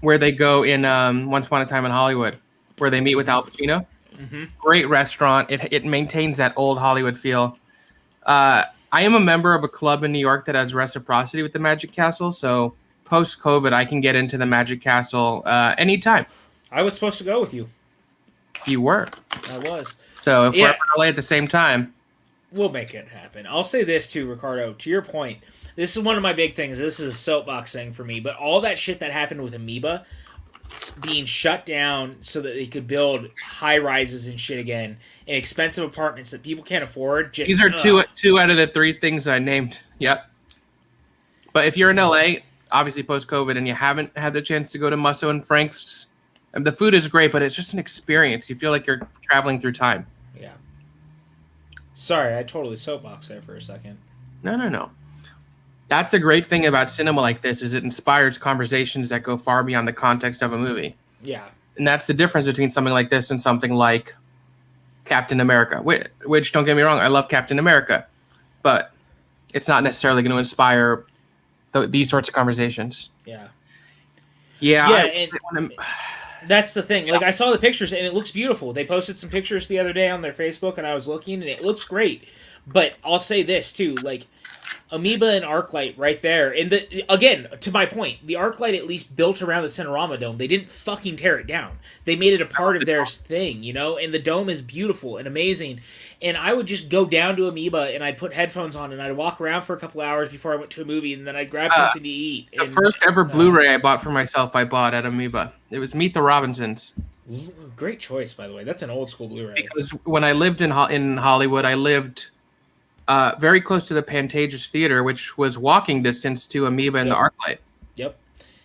where they go in Once Upon a Time in Hollywood, where they meet with Al Pacino. Great restaurant. It maintains that old Hollywood feel. I am a member of a club in New York that has reciprocity with the Magic Castle, so post-COVID, I can get into the Magic Castle anytime. I was supposed to go with you. You were. I was. So if we're in LA at the same time, we'll make it happen. I'll say this too, Ricardo. To your point, this is one of my big things. This is a soapbox thing for me. But all that shit that happened with Amoeba being shut down so that they could build high rises and shit again in expensive apartments that people can't afford. These are two out of the three things I named. Yep. But if you're in LA, obviously post-COVID, and you haven't had the chance to go to Musso and Frank's, the food is great, but it's just an experience. You feel like you're traveling through time. Yeah. Sorry, I totally soapboxed there for a second. No. That's the great thing about cinema like this is it inspires conversations that go far beyond the context of a movie. Yeah. And that's the difference between something like this and something like Captain America, which don't get me wrong, I love Captain America, but it's not necessarily going to inspire these sorts of conversations. Yeah. Yeah. That's the thing. Like, I saw the pictures, and it looks beautiful. They posted some pictures the other day on their Facebook, and I was looking, and it looks great. But I'll say this, too. Like, Amoeba and Arclight right there. And, again, to my point, the Arclight at least built around the Cinerama Dome. They didn't fucking tear it down. They made it a part of their thing, And the dome is beautiful and amazing. And I would just go down to Amoeba, and I'd put headphones on, and I'd walk around for a couple hours before I went to a movie, and then I'd grab something to eat. The first ever Blu-ray I bought for myself, I bought at Amoeba. It was Meet the Robinsons. Great choice, by the way. That's an old school Blu-ray. Because when I lived in Hollywood, I lived very close to the Pantages Theater, which was walking distance to Amoeba and the Arclight. Yep.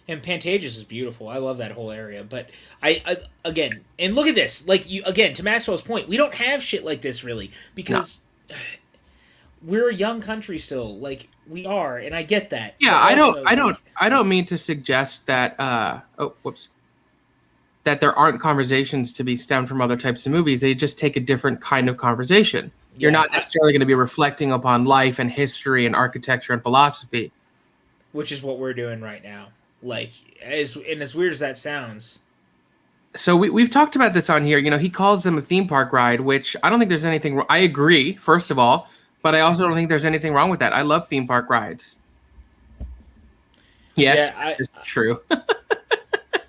And Pantages is beautiful. I love that whole area. But I again, and look at this. Like, to Maxwell's point, we don't have shit like this really because we're a young country still. Like, we are, and I get that. Yeah, I don't mean to suggest that that there aren't conversations to be stemmed from other types of movies. They just take a different kind of conversation. You're not necessarily going to be reflecting upon life and history and architecture and philosophy. Which is what we're doing right now. Like, as weird as that sounds. So we've talked about this on here. He calls them a theme park ride, which I don't think there's anything wrong. I agree, first of all, but I also don't think there's anything wrong with that. I love theme park rides. Yes, it's true.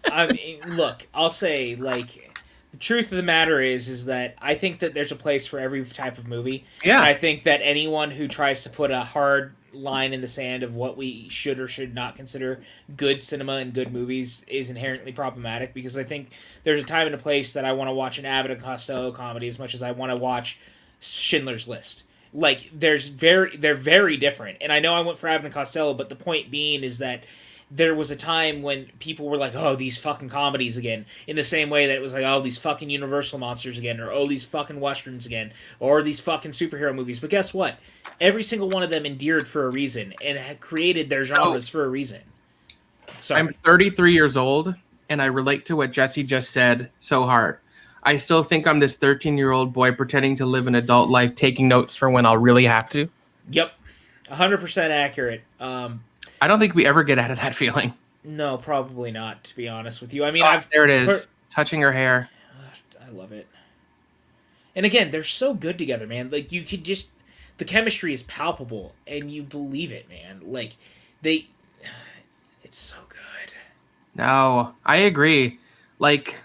I mean, look, I'll say, like, the truth of the matter is that I think that there's a place for every type of movie. Yeah. And I think that anyone who tries to put a hard line in the sand of what we should or should not consider good cinema and good movies is inherently problematic, because I think there's a time and a place that I want to watch an Abbott and Costello comedy as much as I want to watch Schindler's List. Like, they're very different. And I know I went for Abbott and Costello, but the point being is that there was a time when people were like, oh, these fucking comedies again, in the same way that it was like, oh, these fucking Universal monsters again, or oh, these fucking Westerns again, or these fucking superhero movies. But guess what? Every single one of them endeared for a reason and had created their genres for a reason. Sorry. I'm 33 years old, and I relate to what Jesse just said so hard. I still think I'm this 13-year-old boy pretending to live an adult life, taking notes for when I'll really have to. Yep. 100% accurate. I don't think we ever get out of that feeling. No, probably not, to be honest with you. I mean, there it is. Touching her hair. I love it. And again, they're so good together, man. Like, you could just... The chemistry is palpable, and you believe it, man. Like, it's so good. No, I agree. Like...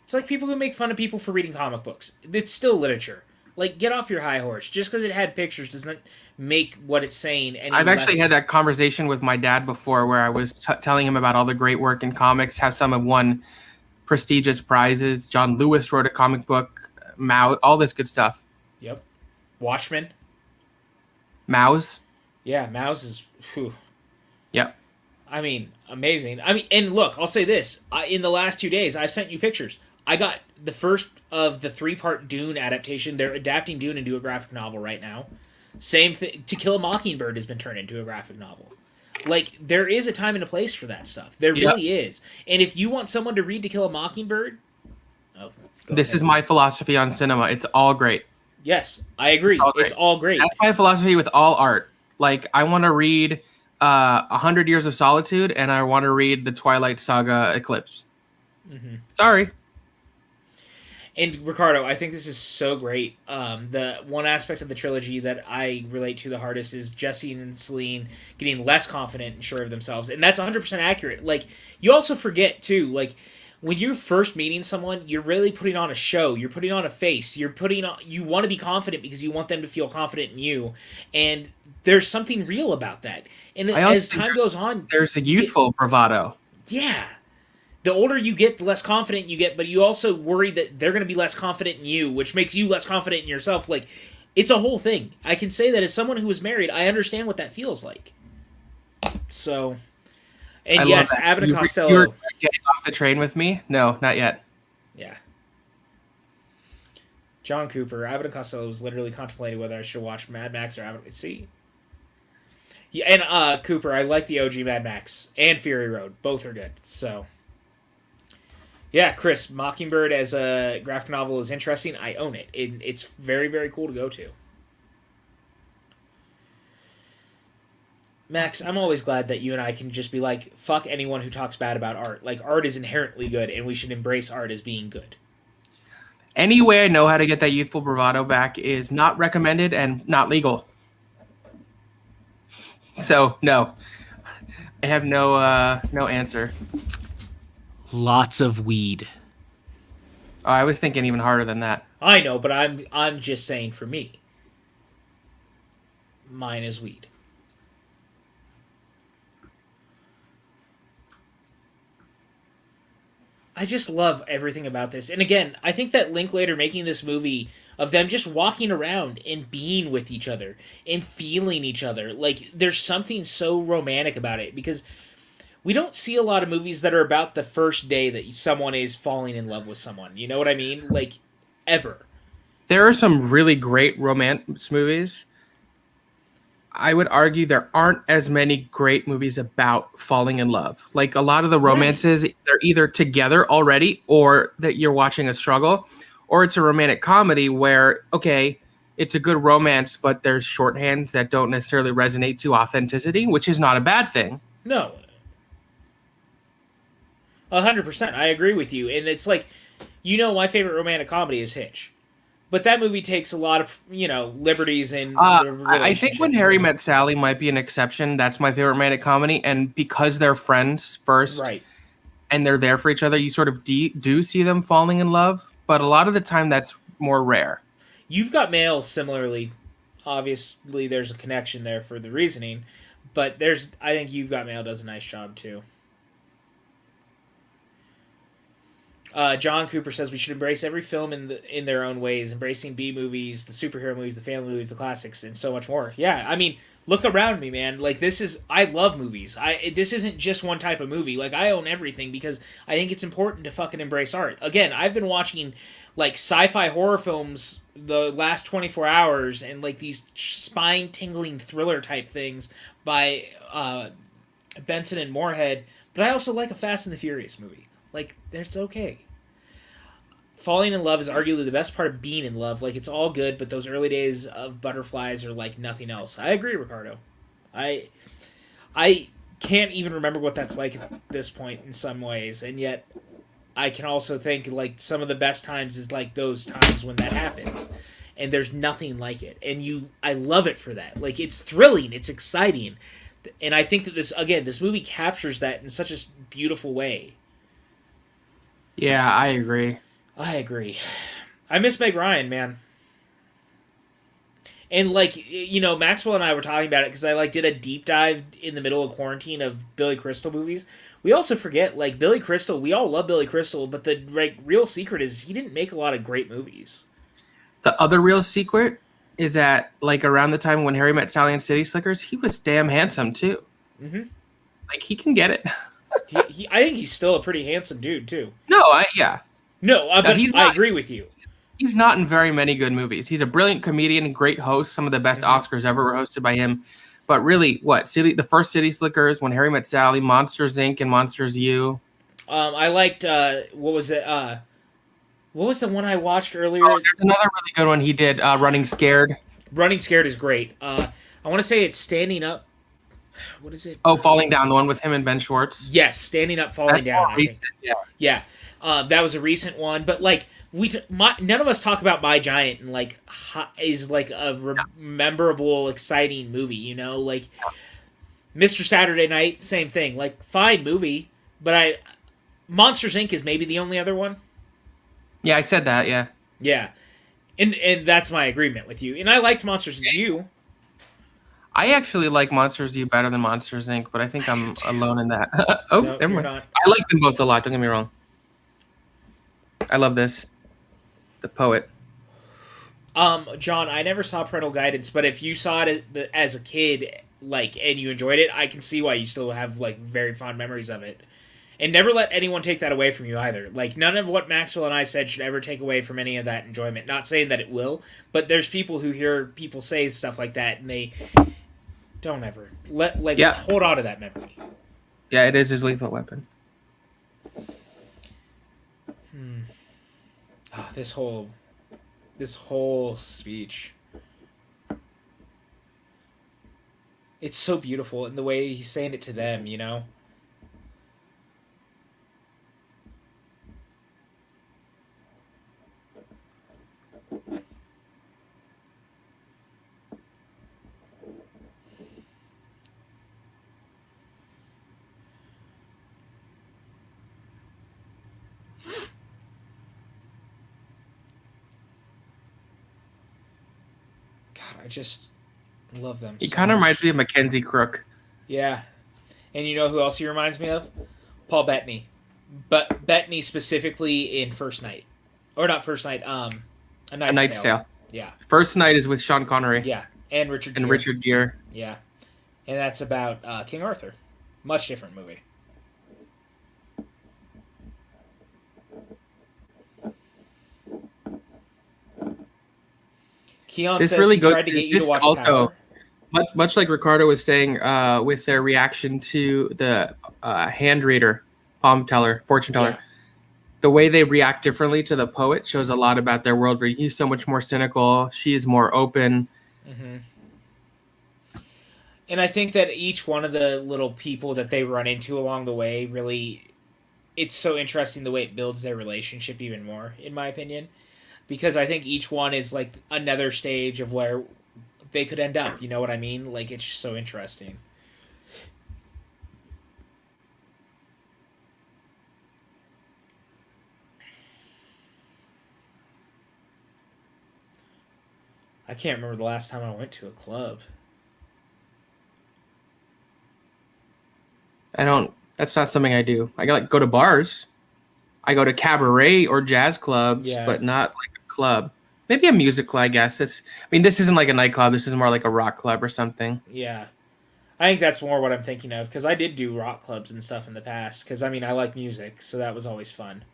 It's It's like people who make fun of people for reading comic books. It's still literature. Like, get off your high horse. Just because it had pictures does not make what it's saying any I've actually less... had that conversation with my dad before where I was telling him about all the great work in comics, how some have won prestigious prizes. John Lewis wrote a comic book, Mao, all this good stuff. Yep. Watchmen. Maus. Yeah, Maus is... Whew. Yep. I mean, amazing. I mean, and look, I'll say this. In the last 2 days, I've sent you pictures. I got the first of the 3-part Dune adaptation. They're adapting Dune into a graphic novel right now. Same thing. To Kill a Mockingbird has been turned into a graphic novel. Like, there is a time and a place for that stuff. There really is. And if you want someone to read To Kill a Mockingbird... This is my philosophy on cinema. It's all great. Yes, I agree. It's all great. That's my philosophy with all art. Like, I want to read 100 Years of Solitude, and I want to read the Twilight Saga Eclipse. Mm-hmm. Sorry. And Ricardo, I think this is so great. The one aspect of the trilogy that I relate to the hardest is Jesse and Celine getting less confident and sure of themselves. And that's 100% accurate. Like, you also forget, too, like, when you're first meeting someone, you're really putting on a show. You're putting on a face. You want to be confident because you want them to feel confident in you. And there's something real about that. And as time goes on... There's a youthful bravado. Yeah. The older you get, the less confident you get, but you also worry that they're going to be less confident in you, which makes you less confident in yourself. Like, it's a whole thing. I can say that as someone who was married, I understand what that feels like. So... And yes, Abbott and Costello... You were getting off the train with me? No, not yet. Yeah. John Cooper, Abbott and Costello was literally contemplating whether I should watch Mad Max or Abbott... See? Yeah, and Cooper, I like the OG Mad Max and Fury Road. Both are good, so... Yeah, Chris, Mockingbird as a graphic novel is interesting. I own it. It's very, very cool to go to. Max, I'm always glad that you and I can just be like, fuck anyone who talks bad about art. Like, art is inherently good, and we should embrace art as being good. Any way I know how to get that youthful bravado back is not recommended and not legal. So, no. I have no answer. Lots of weed. Oh, I was thinking even harder than that. I know, but I'm just saying for me. Mine is weed. I just love everything about this. And again, I think that Linklater making this movie of them just walking around and being with each other and feeling each other. Like, there's something so romantic about it because we don't see a lot of movies that are about the first day that someone is falling in love with someone. You know what I mean? Like, ever. There are some really great romance movies. I would argue there aren't as many great movies about falling in love. Like, a lot of the romances, they're either together already or that you're watching a struggle, or it's a romantic comedy where, okay, it's a good romance, but there's shorthands that don't necessarily resonate to authenticity, which is not a bad thing. No. 100%. I agree with you. And it's like, my favorite romantic comedy is Hitch. But that movie takes a lot of, liberties in I think When Harry Met Sally might be an exception. That's my favorite romantic comedy. And because they're friends first, right, and they're there for each other, you sort of do see them falling in love. But a lot of the time, that's more rare. You've Got Mail, similarly. Obviously, there's a connection there for the reasoning. But I think You've Got Mail does a nice job, too. John Cooper says we should embrace every film in their own ways, embracing B movies, the superhero movies, the family movies, the classics, and so much more. Yeah, I mean, look around me, man. Like, I love movies. This isn't just one type of movie. Like, I own everything because I think it's important to fucking embrace art. Again, I've been watching, like, sci-fi horror films the last 24 hours and, like, these spine-tingling thriller-type things by Benson and Moorhead, but I also like a Fast and the Furious movie. Like, that's okay. Falling in love is arguably the best part of being in love. Like, it's all good, but those early days of butterflies are like nothing else. I agree, Ricardo. I can't even remember what that's like at this point in some ways, and yet I can also think, like, some of the best times is, like, those times when that happens. And there's nothing like it. And I love it for that. Like, it's thrilling. It's exciting. And I think that this movie captures that in such a beautiful way. Yeah, I agree. I agree. I miss Meg Ryan, man. And like Maxwell and I were talking about it because I like did a deep dive in the middle of quarantine of Billy Crystal movies. We also forget like Billy Crystal. We all love Billy Crystal, but the real secret is he didn't make a lot of great movies. The other real secret is that like around the time when Harry Met Sally and City Slickers, he was damn handsome too. Mm-hmm. Like he can get it. I think he's still a pretty handsome dude too. Yeah. No, No, but he's I not. agree with you. He's not in very many good movies. He's a brilliant comedian and great host. Some of the best Oscars ever were hosted by him. But really, the first City Slickers, When Harry Met Sally, Monsters Inc. and Monsters U. I liked what was it? What was the one I watched earlier? Oh, there's another really good one he did, Running Scared. Running Scared is great. I want to say it's Standing Up. What is it? Oh, Falling Down, the one with him and Ben Schwartz. Yes, Standing Up, Falling That's Down. more recent, yeah. That was a recent one, but like none of us talk about My Giant and like is like a memorable, exciting movie. You know, like Mr. Saturday Night, same thing. Like fine movie, but Monsters Inc. is maybe the only other one. Yeah, I said that. Yeah. Yeah, and that's my agreement with you. And I liked Monsters U. I actually like Monsters U better than Monsters Inc., but I think I'm alone in that. Oh, No, never you're mind. not. I like them both a lot. Don't get me wrong. I love this. The Poet. John, I never saw Parental Guidance, but if you saw it as a kid, like, and you enjoyed it, I can see why you still have like very fond memories of it. And never let anyone take that away from you either. Like, none of what Maxwell and I said should ever take away from any of that enjoyment. Not saying that it will, but there's people who hear people say stuff like that, and they don't ever hold on to that memory. Yeah, it is his lethal weapon. Oh, this whole speech. It's so beautiful in the way he's saying it to them, you know? I just love them. He kind of reminds me of Mackenzie Crook. Yeah. And you know who else he reminds me of? Paul Bettany. But Bettany specifically in First Night. Or not First Night, A Knight's Tale. Yeah. First Night is with Sean Connery. Yeah. And Richard Gere. Richard Gere. Yeah. And that's about King Arthur. Much different movie. Keon this says really he goes tried to get you to watch also, Power. much like Ricardo was saying with their reaction to the hand reader, fortune teller. Yeah. The way they react differently to the poet shows a lot about their world. He's so much more cynical. She is more open. Mm-hmm. And I think that each one of the little people that they run into along the way really, it's so interesting the way it builds their relationship even more, in my opinion. Because I think each one is like another stage of where they could end up. You know what I mean? Like, it's just so interesting. I can't remember the last time I went to a club. That's not something I do. I go to bars. I go to cabaret or jazz clubs, but not like a club. Maybe a music club, I guess. This isn't like a nightclub. This is more like a rock club or something. Yeah. I think that's more what I'm thinking of, because I did do rock clubs and stuff in the past, because, I like music, so that was always fun.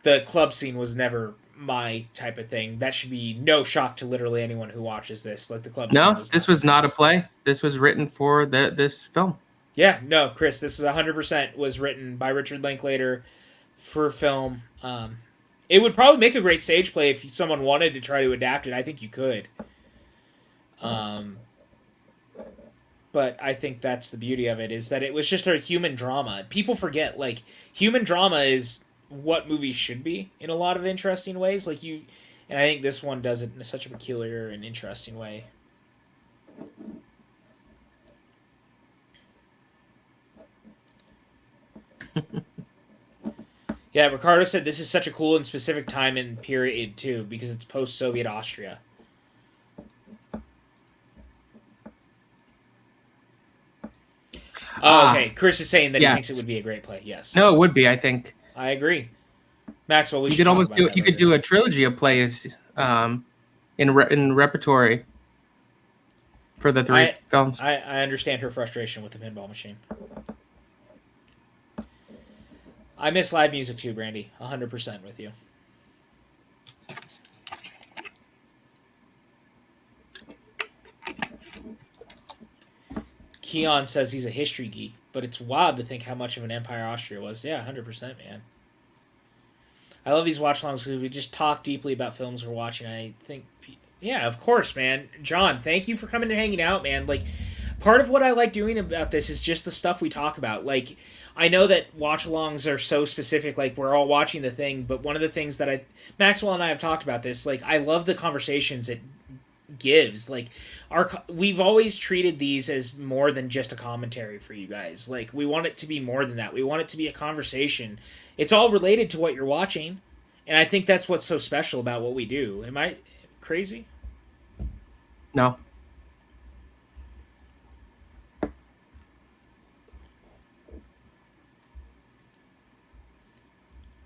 The club scene was never my type of thing. That should be no shock to literally anyone who watches this. Like, the club scene was this was not a play. This was written for this film. Yeah, no, Chris, this is 100% was written by Richard Linklater for film. It would probably make a great stage play if someone wanted to try to adapt it. I think you could. But I think that's the beauty of it, is that it was just a human drama. People forget, like, human drama is what movies should be in a lot of interesting ways. And I think this one does it in such a peculiar and interesting way. Yeah, Ricardo said this is such a cool and specific time and period too, because it's post-Soviet Austria. Oh, okay. Chris is saying that he thinks it would be a great play. Yes. No, it would be. I think. I agree. Maxwell, we You should could talk almost about do. that You later. could do a trilogy of plays in repertory for the three films. I understand her frustration with the pinball machine. I miss live music too, Brandy. 100% with you. Keon says he's a history geek, but it's wild to think how much of an empire Austria was. Yeah, 100%, man. I love these watch-alongs because we just talk deeply about films we're watching. I think, yeah, of course, man. John, thank you for coming and hanging out, man. Like, part of what I like doing about this is just the stuff we talk about. Like, I know that watch-alongs are so specific, like, we're all watching the thing, but one of the things that Maxwell and I have talked about this, like, I love the conversations it gives. Like, we've always treated these as more than just a commentary for you guys. Like, we want it to be more than that. We want it to be a conversation. It's all related to what you're watching, and I think that's what's so special about what we do. Am I crazy? No.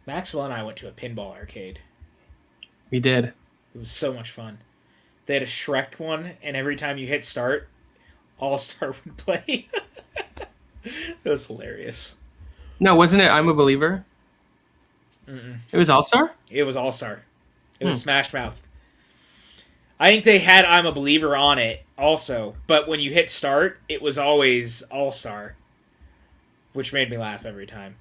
Maxwell and I went to a pinball arcade. We did. It was so much fun. They had a Shrek one, and every time you hit start, All-Star would play. That was hilarious. No, wasn't it I'm a Believer? Mm-mm. It was All-Star? It was All-Star. It was Smash Mouth. I think they had I'm a Believer on it also, but when you hit start, it was always All-Star, which made me laugh every time.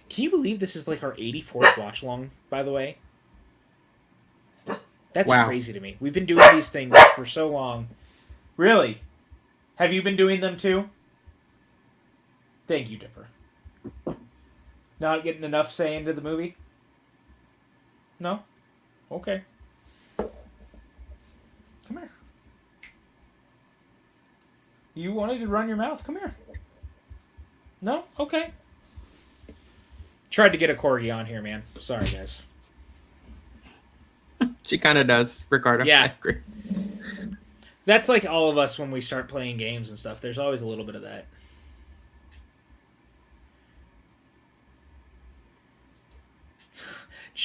Can you believe this is like our 84th watch-along, by the way? That's crazy to me. We've been doing these things for so long. Really? Have you been doing them too? Thank you, Dipper. Not getting enough say into the movie? No? Okay. Come here. You wanted to run your mouth? Come here. No? Okay. Tried to get a corgi on here, man. Sorry, guys. She kind of does, Ricardo. Yeah. I agree. That's like all of us when we start playing games and stuff. There's always a little bit of that.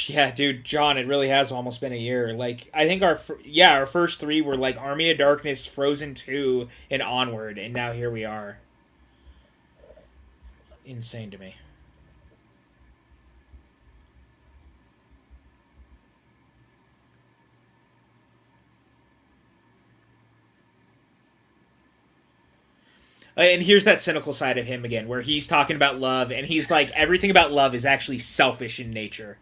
Yeah, dude, John, it really has almost been a year. Like, I think our first three were like Army of Darkness, Frozen 2, and Onward, and now here we are. Insane to me. And here's that cynical side of him again, where he's talking about love, and he's like, everything about love is actually selfish in nature.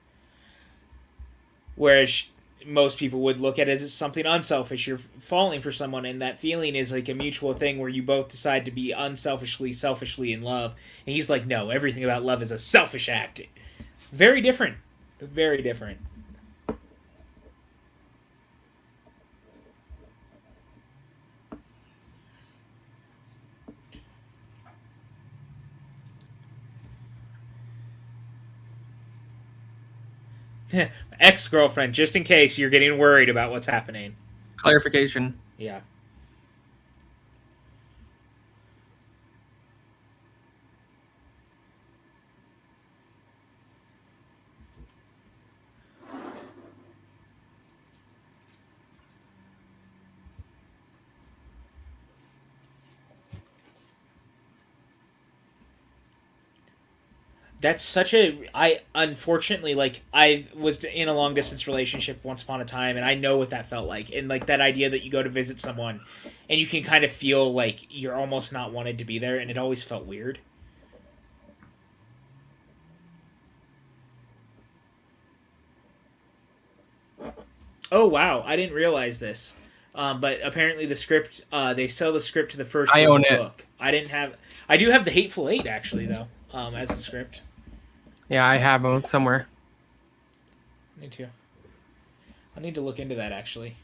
Whereas most people would look at it as something unselfish. You're falling for someone, and that feeling is like a mutual thing where you both decide to be selfishly in love. And he's like, no, everything about love is a selfish act. Very different. Very different. Ex-girlfriend, just in case you're getting worried about what's happening. Clarification. Yeah. That's such unfortunately, like, I was in a long distance relationship once upon a time, and I know what that felt like. And like that idea that you go to visit someone and you can kind of feel like you're almost not wanted to be there, and it always felt weird. Oh wow, I didn't realize this. But apparently the script, they sell the script to the first I own it. book. I do have the Hateful Eight actually though, as the script. Yeah, I have them somewhere. Me too. I need to look into that actually.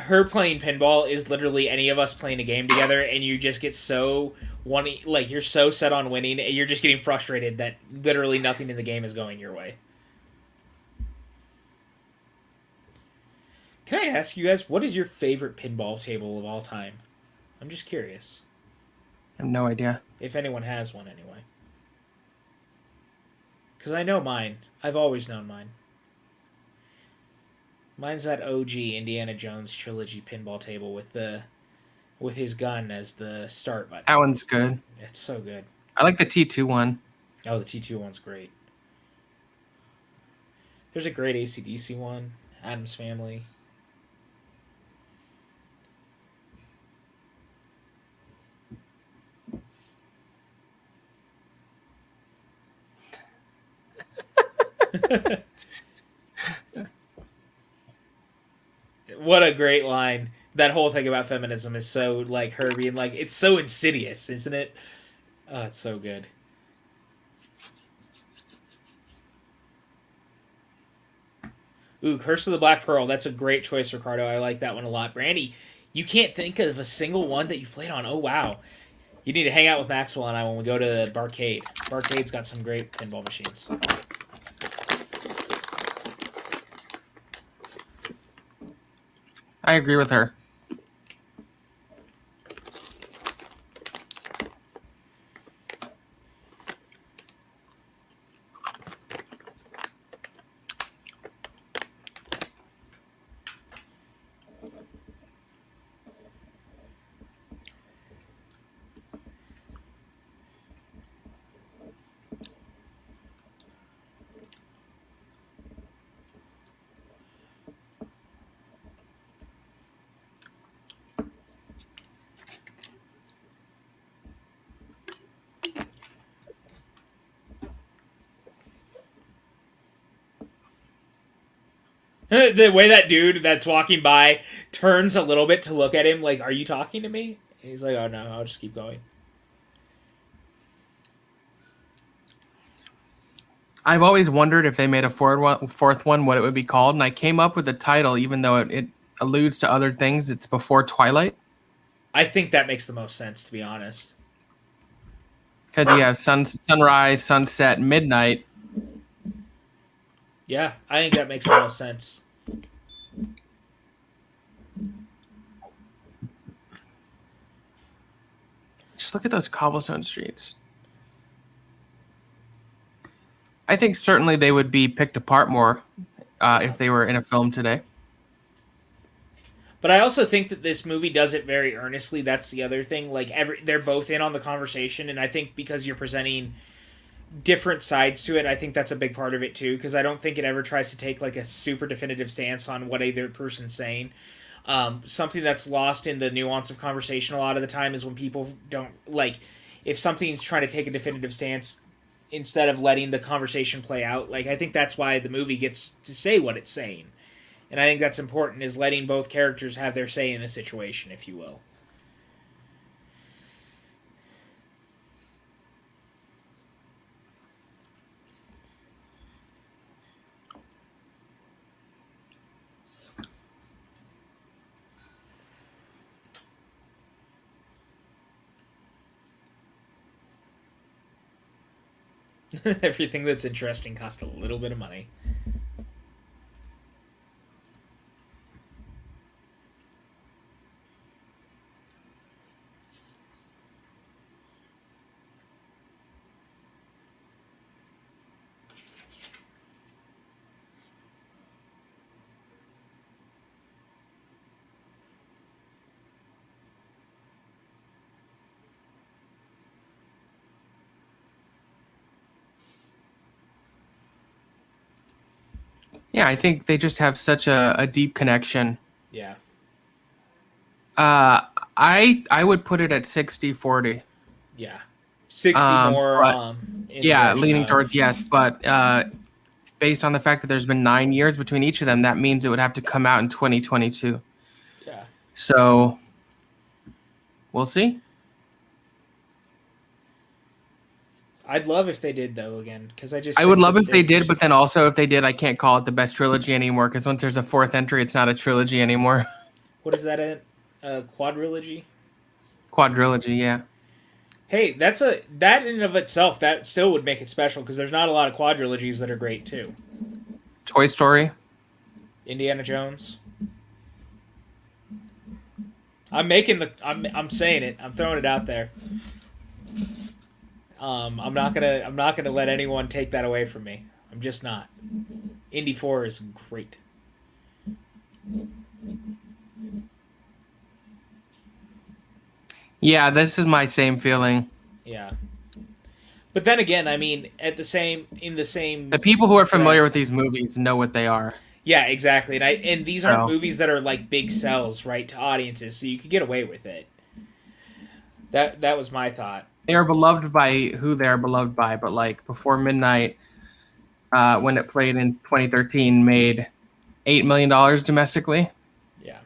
her playing pinball is literally any of us playing a game together, and you just get so you're so set on winning, and you're just getting frustrated that literally nothing in the game is going your way. Can I ask you guys, what is your favorite pinball table of all time? I'm just curious. I have no idea. If anyone has one, anyway. Because I know mine. I've always known mine. Mine's that OG Indiana Jones trilogy pinball table with his gun as the start button. That one's good. It's so good. I like the T2 one. Oh, the T2 one's great. There's a great AC/DC one. Addams Family. What a great line. That whole thing about feminism is so, like, her being like, it's so insidious, isn't it? Oh, it's so good. Ooh, Curse of the Black Pearl. That's a great choice, Ricardo. I like that one a lot. Brandy, you can't think of a single one that you've played on. Oh, wow. You need to hang out with Maxwell and I when we go to the Barcade. Barcade's got some great pinball machines. I agree with her. The way that dude that's walking by turns a little bit to look at him like, are you talking to me? And he's like, oh no, I'll just keep going. I've always wondered if they made a fourth one, what it would be called, and I came up with a title, even though it alludes to other things. It's Before Twilight. I think that makes the most sense, to be honest. Because you have sunrise, sunset, midnight. Yeah, I think that makes the most sense. Just look at those cobblestone streets. I think certainly they would be picked apart more if they were in a film today. But I also think that this movie does it very earnestly. That's the other thing. Like, they're both in on the conversation, and I think because you're presenting different sides to it, I think that's a big part of it too, because I don't think it ever tries to take like a super definitive stance on what either person's saying. Something that's lost in the nuance of conversation a lot of the time is when people don't, like, if something's trying to take a definitive stance instead of letting the conversation play out. Like, I think that's why the movie gets to say what it's saying. And I think that's important, is letting both characters have their say in the situation, if you will. Everything that's interesting costs a little bit of money. Yeah, I think they just have such a deep connection. Yeah. I would put it at 60-40. Yeah. 60 more. Yeah, leaning towards yes. But based on the fact that there's been 9 years between each of them, that means it would have to come out in 2022. Yeah. So we'll see. I'd love if they did, though, again, because I would love if they did, but then also if they did, I can't call it the best trilogy anymore, because once there's a fourth entry, it's not a trilogy anymore. What is that? A quadrilogy? Quadrilogy, yeah. Hey, that in and of itself that still would make it special because there's not a lot of quadrilogies that are great too. Toy Story. Indiana Jones. I'm saying it. I'm throwing it out there. I'm not gonna let anyone take that away from me. I'm just not. Indy 4 is great. Yeah, this is my same feeling. Yeah. But then again, I mean, the people who are familiar with these movies know what they are. Yeah, exactly. And these aren't movies that are like big sells, right, to audiences, so you could get away with it. That was my thought. They are beloved by who they are beloved by, but like Before Midnight, when it played in 2013, made $8 million domestically. Yeah.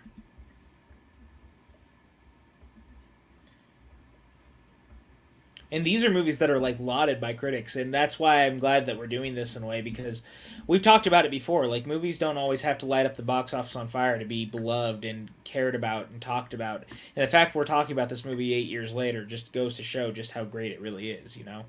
And these are movies that are like lauded by critics, and that's why I'm glad that we're doing this in a way, because we've talked about it before. Like, movies don't always have to light up the box office on fire to be beloved and cared about and talked about. And the fact we're talking about this movie 8 years later just goes to show just how great it really is, you know?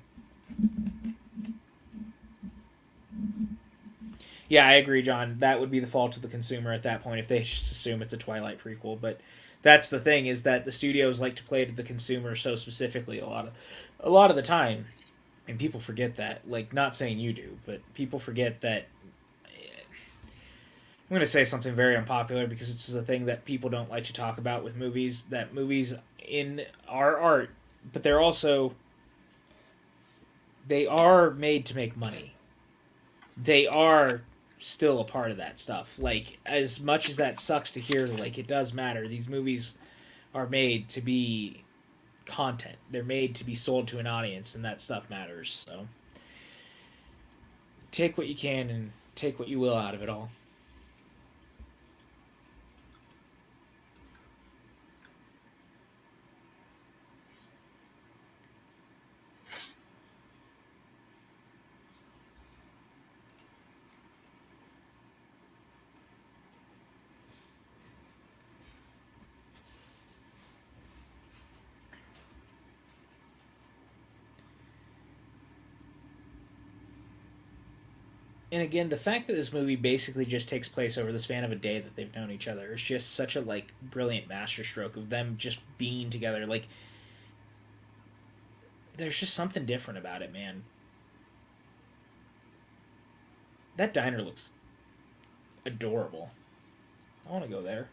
Yeah, I agree, John. That would be the fault of the consumer at that point if they just assume it's a Twilight prequel. But that's the thing, is that the studios like to play to the consumer so specifically a lot of the time, and people forget that. Like, not saying you do, but people forget that. I'm going to say something very unpopular because this is a thing that people don't like to talk about with movies. That movies are art, but they are made to make money. They are still a part of that stuff. Like, as much as that sucks to hear, like, it does matter. These movies are made to be content. They're made to be sold to an audience, and that stuff matters. So take what you can and take what you will out of it all. And again, the fact that this movie basically just takes place over the span of a day that they've known each other is just such a like brilliant masterstroke of them just being together. Like, there's just something different about it, man. That diner looks adorable. I want to go there.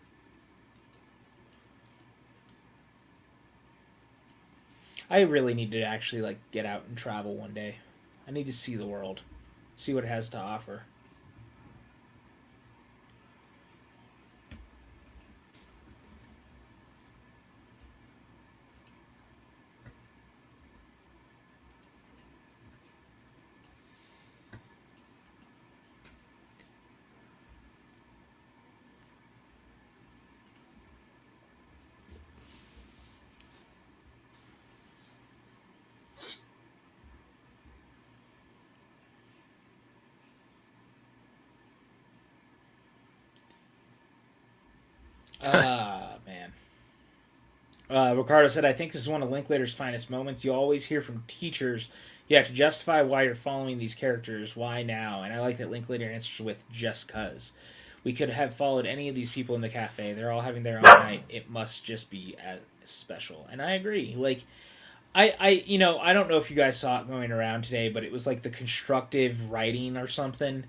I really need to actually like get out and travel one day. I need to see the world. See what it has to offer. Man. Ricardo said, I think this is one of Linklater's finest moments. You always hear from teachers you have to justify why you're following these characters. Why now? And I like that Linklater answers with just cuz. We could have followed any of these people in the cafe. They're all having their own night. It must just be as special. And I agree. Like, I don't know if you guys saw it going around today, but it was like the constructive writing or something.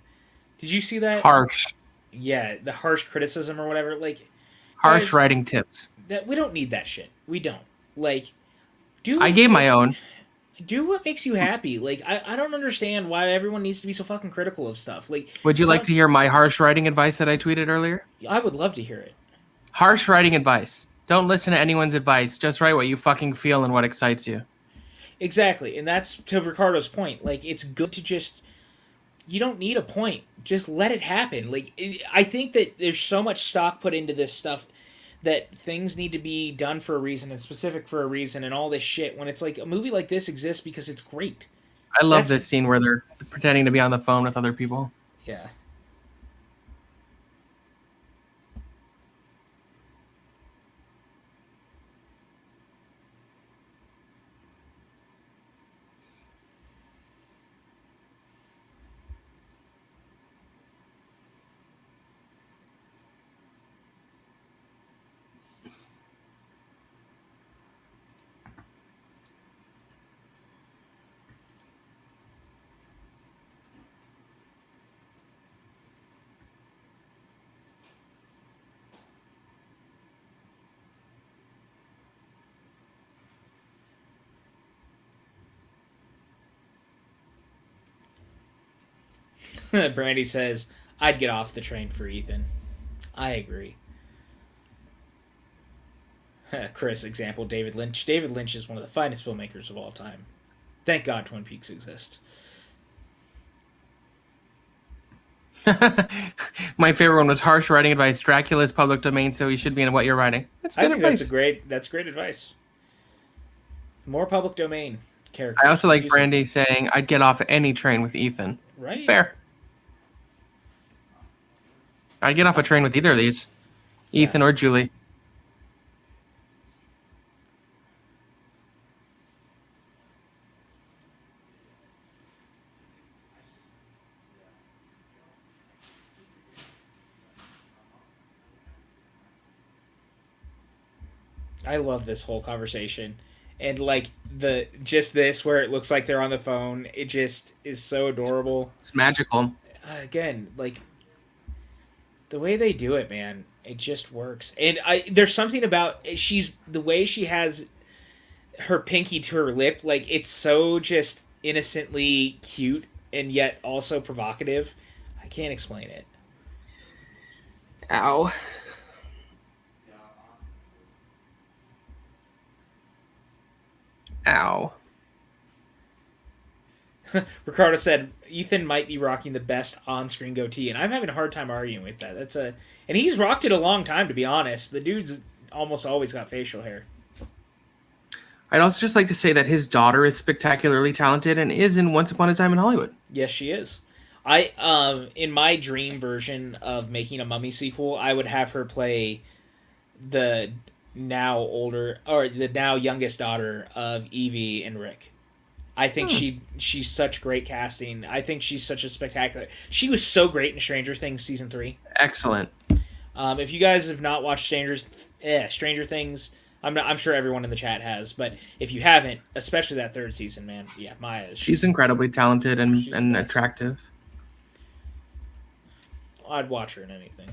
Did you see that? Harsh. Yeah, the harsh criticism or whatever. Like, harsh writing tips. That we don't need that shit. We don't. Like, I gave my own. Do what makes you happy. Like, I don't understand why everyone needs to be so fucking critical of stuff. Like, would you like to hear my harsh writing advice that I tweeted earlier? I would love to hear it. Harsh writing advice. Don't listen to anyone's advice. Just write what you fucking feel and what excites you. Exactly. And that's to Ricardo's point. Like, it's good to just... You don't need a point. Just let it happen. Like, I think that there's so much stock put into this stuff that things need to be done for a reason and specific for a reason and all this shit, when it's like a movie like this exists because it's great. I love this scene where they're pretending to be on the phone with other people. Yeah. Brandy says, I'd get off the train for Ethan. I agree. Chris, example, David Lynch. David Lynch is one of the finest filmmakers of all time. Thank God Twin Peaks exists. My favorite one was harsh writing advice. Dracula is public domain, so he should be in what you're writing. That's good advice. That's great advice. More public domain characters. I also like Brandy saying, I'd get off any train with Ethan. Right. Fair. I'd get off a train with either of these. Ethan or Julie. I love this whole conversation. And like this where it looks like they're on the phone, it just is so adorable. It's magical. Again, like the way they do it, man, it just works. And there's something about the way she has her pinky to her lip, like it's so just innocently cute and yet also provocative. I can't explain it. Ow. Ow. Ricardo said Ethan might be rocking the best on-screen goatee, and I'm having a hard time arguing with that. And he's rocked it a long time, to be honest. The dude's almost always got facial hair. I'd also just like to say that his daughter is spectacularly talented and is in Once Upon a Time in Hollywood. Yes, she is. In my dream version of making a Mummy sequel, I would have her play the now youngest daughter of Evie and Rick. I think she's such great casting. I think she's such a spectacular. She was so great in Stranger Things season 3. Excellent. If you guys have not watched Stranger Things, I'm sure everyone in the chat has, but if you haven't, especially that 3rd season, man, yeah, Maya. She's incredibly talented and attractive. I'd watch her in anything.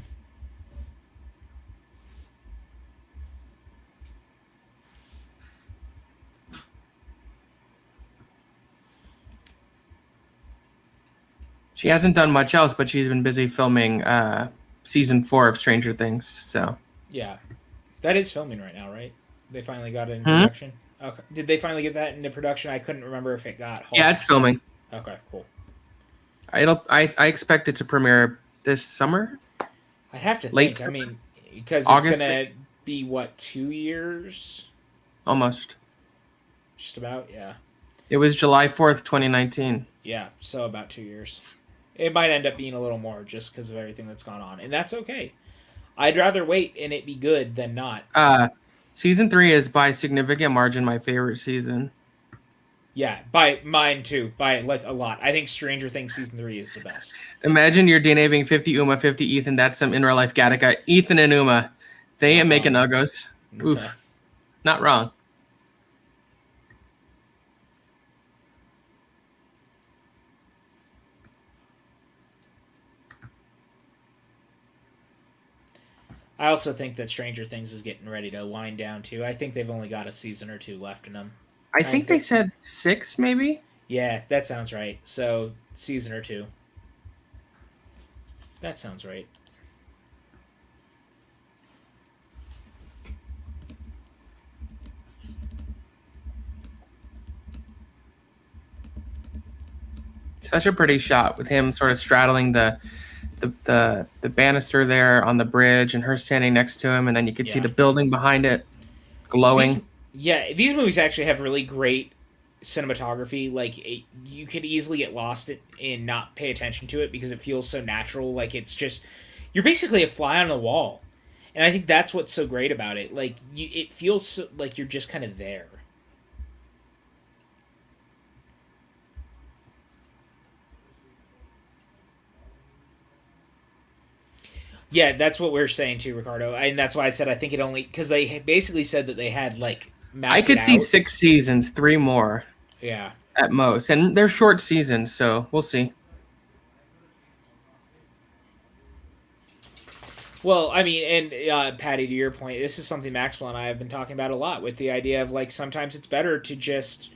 She hasn't done much else, but she's been busy filming season 4 of Stranger Things. So yeah, that is filming right now, right? They finally got it in production. Okay, did they finally get that into production? I couldn't remember if it got. Yeah, it's filming. Okay, cool. I expect it to premiere this summer. I have to think. I mean, because it's gonna be what, 2 years? Almost. Just about, yeah. It was July 4th, 2019. Yeah, so about 2 years. It might end up being a little more just because of everything that's gone on, and that's okay. I'd rather wait and it be good than not. Season 3 is by significant margin my favorite season. Yeah, by mine too, by like a lot. I think Stranger Things season 3 is the best. Imagine your DNA being 50 Uma, 50 Ethan. That's some in real life Gattaca. Ethan and Uma, they ain't making uggos. Okay. Oof, not wrong. I also think that Stranger Things is getting ready to wind down too. I think they've only got a season or 2 left in them. I think they said 6, maybe? Yeah, that sounds right. So, season or 2. That sounds right. Such a pretty shot with him sort of straddling the banister there on the bridge and her standing next to him, and then you could see the building behind it glowing. These movies actually have really great cinematography. Like, you could easily get lost and not pay attention to it because it feels so natural. Like, it's just, you're basically a fly on the wall. And I think that's what's so great about it. Like, it feels so, like you're just kind of there. Yeah, that's what we're saying too, Ricardo. And that's why I said I think it only... Because they basically said that they had, like, I could see 6 seasons, 3 more. Yeah. At most. And they're short seasons, so we'll see. Well, I mean, and Patty, to your point, this is something Maxwell and I have been talking about a lot with the idea of, like, sometimes it's better to just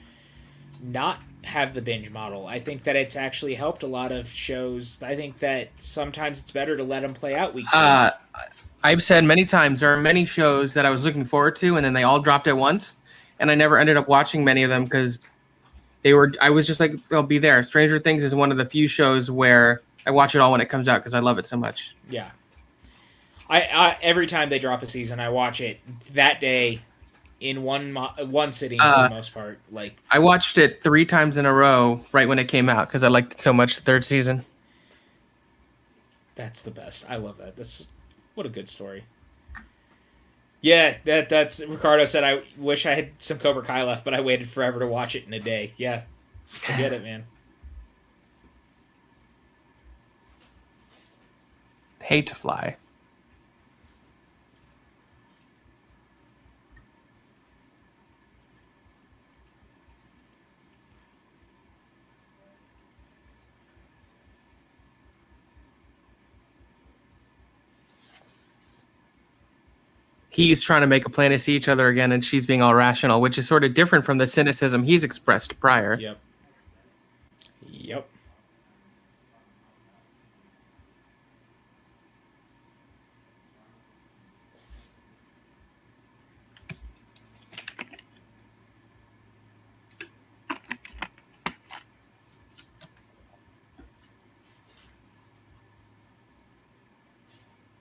not have the binge model. I think that it's actually helped a lot of shows. I think that sometimes it's better to let them play out week to week. I've said many times there are many shows that I was looking forward to, and then they all dropped at once, and I never ended up watching many of them because I was just like, they'll be there. Stranger Things is one of the few shows where I watch it all when it comes out because I love it so much. Yeah. I every time they drop a season, I watch it that day in one sitting for the most part. Like, I watched it 3 times in a row right when it came out because I liked it so much. The 3rd season. That's the best. I love that. What a good story. Yeah, that's Ricardo said. I wish I had some Cobra Kai left, but I waited forever to watch it in a day. Yeah, I get it, man. Hate to fly. He's trying to make a plan to see each other again, and she's being all rational, which is sort of different from the cynicism he's expressed prior. Yep.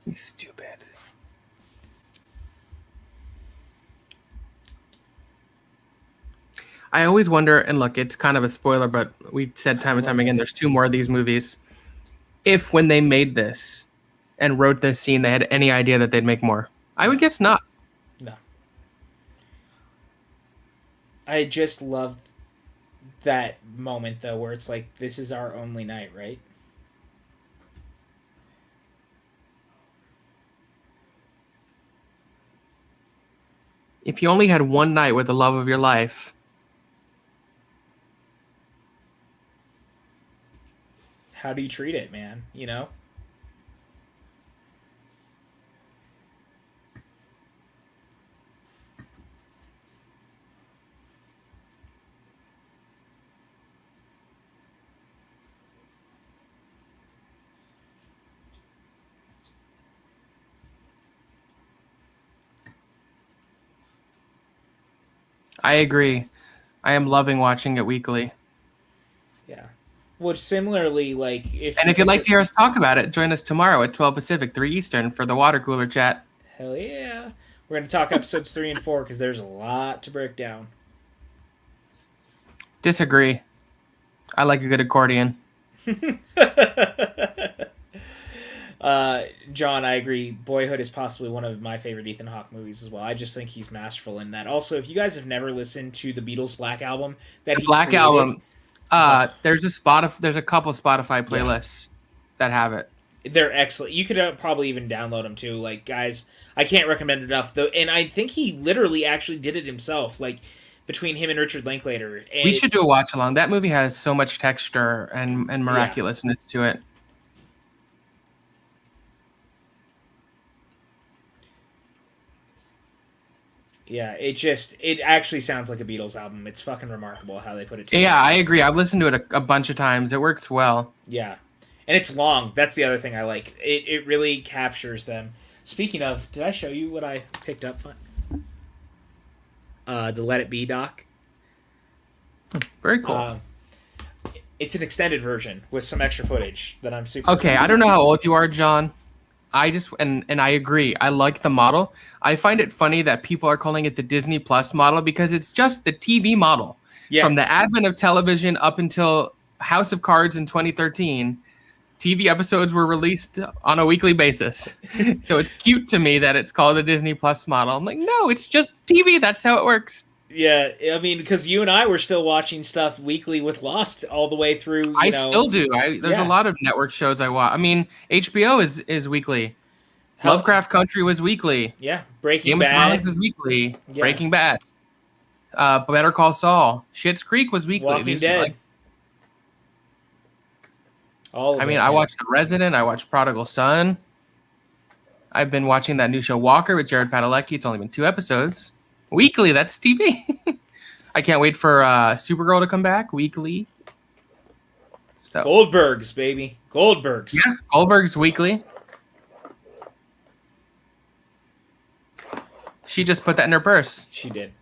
He's stupid. I always wonder, and look, it's kind of a spoiler, but we've said time and time again, there's 2 more of these movies. If when they made this and wrote this scene, they had any idea that they'd make more. I would guess not. No. I just love that moment, though, where it's like, this is our only night, right? If you only had one night with the love of your life, how do you treat it, man? You know? I agree. I am loving watching it weekly. Yeah. Which similarly, like, if you'd like to hear us talk about it, join us tomorrow at 12 Pacific, 3 Eastern for the water cooler chat. Hell yeah. We're going to talk episodes 3 and 4 because there's a lot to break down. Disagree. I like a good accordion. John, I agree. Boyhood is possibly one of my favorite Ethan Hawke movies as well. I just think he's masterful in that. Also, if you guys have never listened to the Beatles Black Album, Album, there's a couple Spotify playlists that have it. They're excellent. You could probably even download them too. Like, guys, I can't recommend it enough though. And I think he literally actually did it himself. Like, between him and Richard Linklater. And we should do a watch along. That movie has so much texture and miraculousness to it. Yeah, it actually sounds like a Beatles album. It's fucking remarkable how they put it together. Yeah, I agree. I've listened to it a bunch of times. It works well. Yeah. And it's long. That's the other thing I like. It really captures them. Speaking of, did I show you what I picked up? The Let It Be doc. Very cool. It's an extended version with some extra footage that I'm super... Okay, I don't know how old you are, John. I just and I agree. I like the model. I find it funny that people are calling it the Disney Plus model because it's just the TV model. Yeah. From the advent of television up until House of Cards in 2013, TV episodes were released on a weekly basis. So it's cute to me that it's called the Disney Plus model. I'm like, no, it's just TV. That's how it works. Yeah, I mean, because you and I were still watching stuff weekly with Lost all the way through. I still do. There's a lot of network shows I watch. I mean, HBO is weekly. Lovecraft Country was weekly. Yeah, Breaking Game Bad. Game of Thrones is weekly. Yeah. Breaking Bad. Better Call Saul. Schitt's Creek was weekly. Walking Dead. I watched The Resident. I watched Prodigal Son. I've been watching that new show Walker with Jared Padalecki. It's only been 2 episodes. Weekly, that's TV. I can't wait for Supergirl to come back weekly. So Goldbergs, baby. Goldbergs. Yeah, Goldberg's weekly. She just put that in her purse. She did.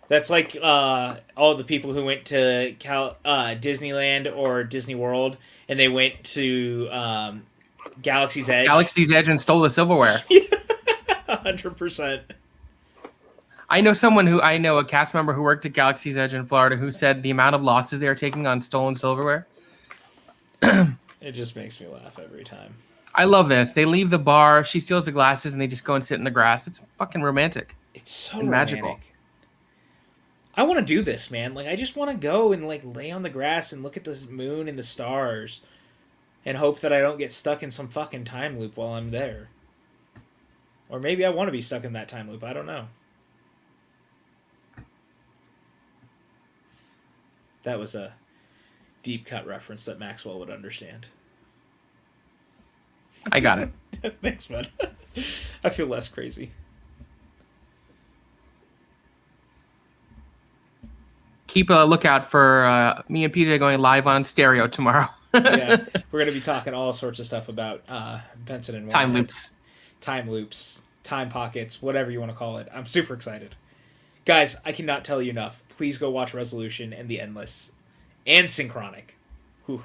That's like all the people who went to Disneyland or Disney World, and they went to Galaxy's Edge. Galaxy's Edge and stole the silverware. 100%. I know a cast member who worked at Galaxy's Edge in Florida who said the amount of losses they are taking on stolen silverware. It just makes me laugh every time. I love this. They leave the bar, she steals the glasses, and they just go and sit in the grass. It's fucking romantic. It's so romantic. Magical. I want to do this, man. Like, I just want to go and like lay on the grass and look at the moon and the stars and hope that I don't get stuck in some fucking time loop while I'm there. Or maybe I want to be stuck in that time loop. I don't know. That was a deep cut reference that Maxwell would understand. I got it. Thanks, man. I feel less crazy. Keep a lookout for me and PJ going live on stereo tomorrow. Yeah, we're going to be talking all sorts of stuff about Benson and time loops, time pockets, whatever you want to call it. I'm super excited. Guys, I cannot tell you enough. Please go watch Resolution and The Endless and Synchronic. Whew.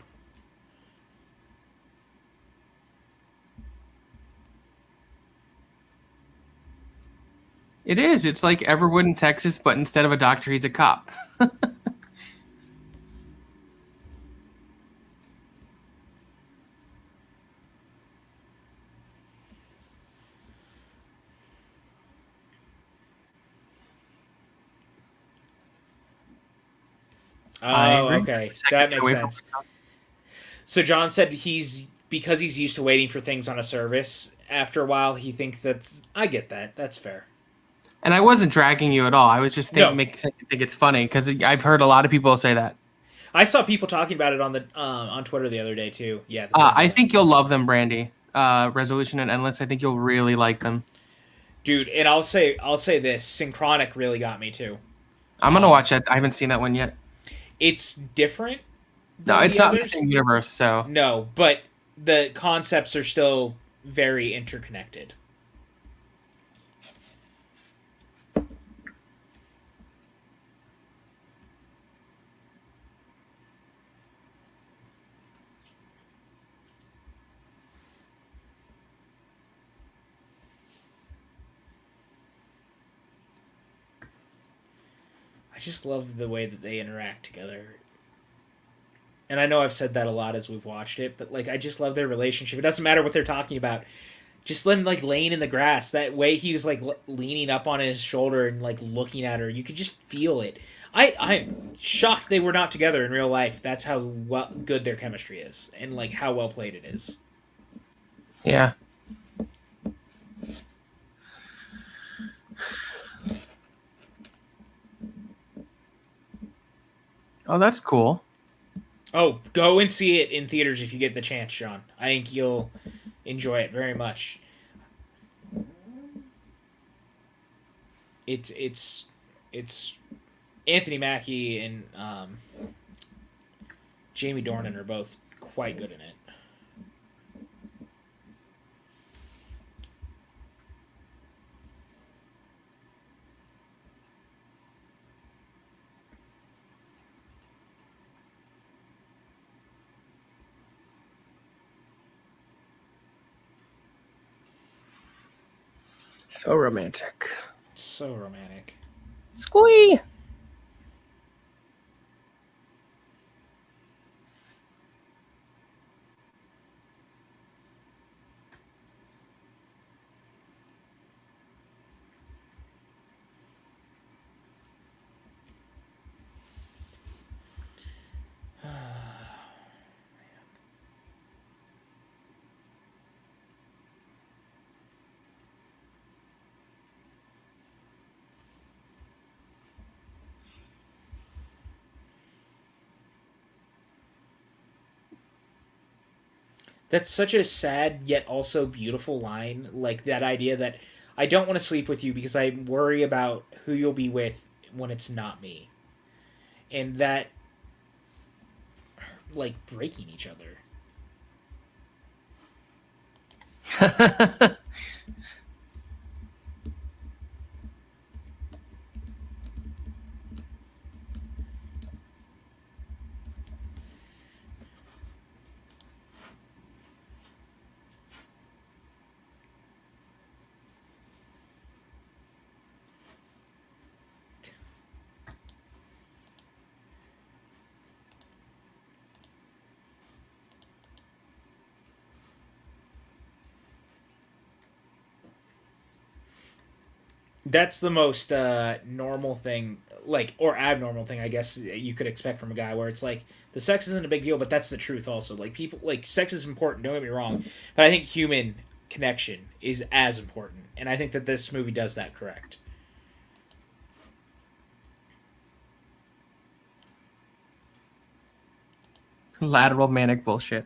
It is. It's like Everwood in Texas, but instead of a doctor, he's a cop. Oh, okay. That makes sense. So John said because he's used to waiting for things on a service, after a while he thinks I get that. That's fair. And I wasn't dragging you at all. I was just making you think it's funny because I've heard a lot of people say that. I saw people talking about it on Twitter the other day too. Yeah. I think you'll love them, Brandy. Resolution and Endless. I think you'll really like them. Dude, and I'll say this: Synchronic really got me too. I'm gonna watch that. I haven't seen that one yet. It's different. No, it's not the same universe. So no, but the concepts are still very interconnected. I just love the way that they interact together. And I know I've said that a lot as we've watched it, but like I just love their relationship. It doesn't matter what they're talking about. Just them like laying in the grass. That way he was like leaning up on his shoulder and like looking at her. You could just feel it. I'm shocked they were not together in real life. That's how good their chemistry is and like how well played it is. Yeah. Oh, that's cool. Oh, go and see it in theaters if you get the chance, Sean. I think you'll enjoy it very much. It's Anthony Mackie and Jamie Dornan are both quite good in it. So romantic. So romantic. Squee! That's such a sad yet also beautiful line. Like that idea that I don't want to sleep with you because I worry about who you'll be with when it's not me. and that like breaking each other. That's the most normal thing, like, or abnormal thing, I guess you could expect from a guy, where it's like the sex isn't a big deal, but that's the truth also. Like, people, like, sex is important, don't get me wrong, but I think human connection is as important, and I think that this movie does that correct. Lateral manic bullshit.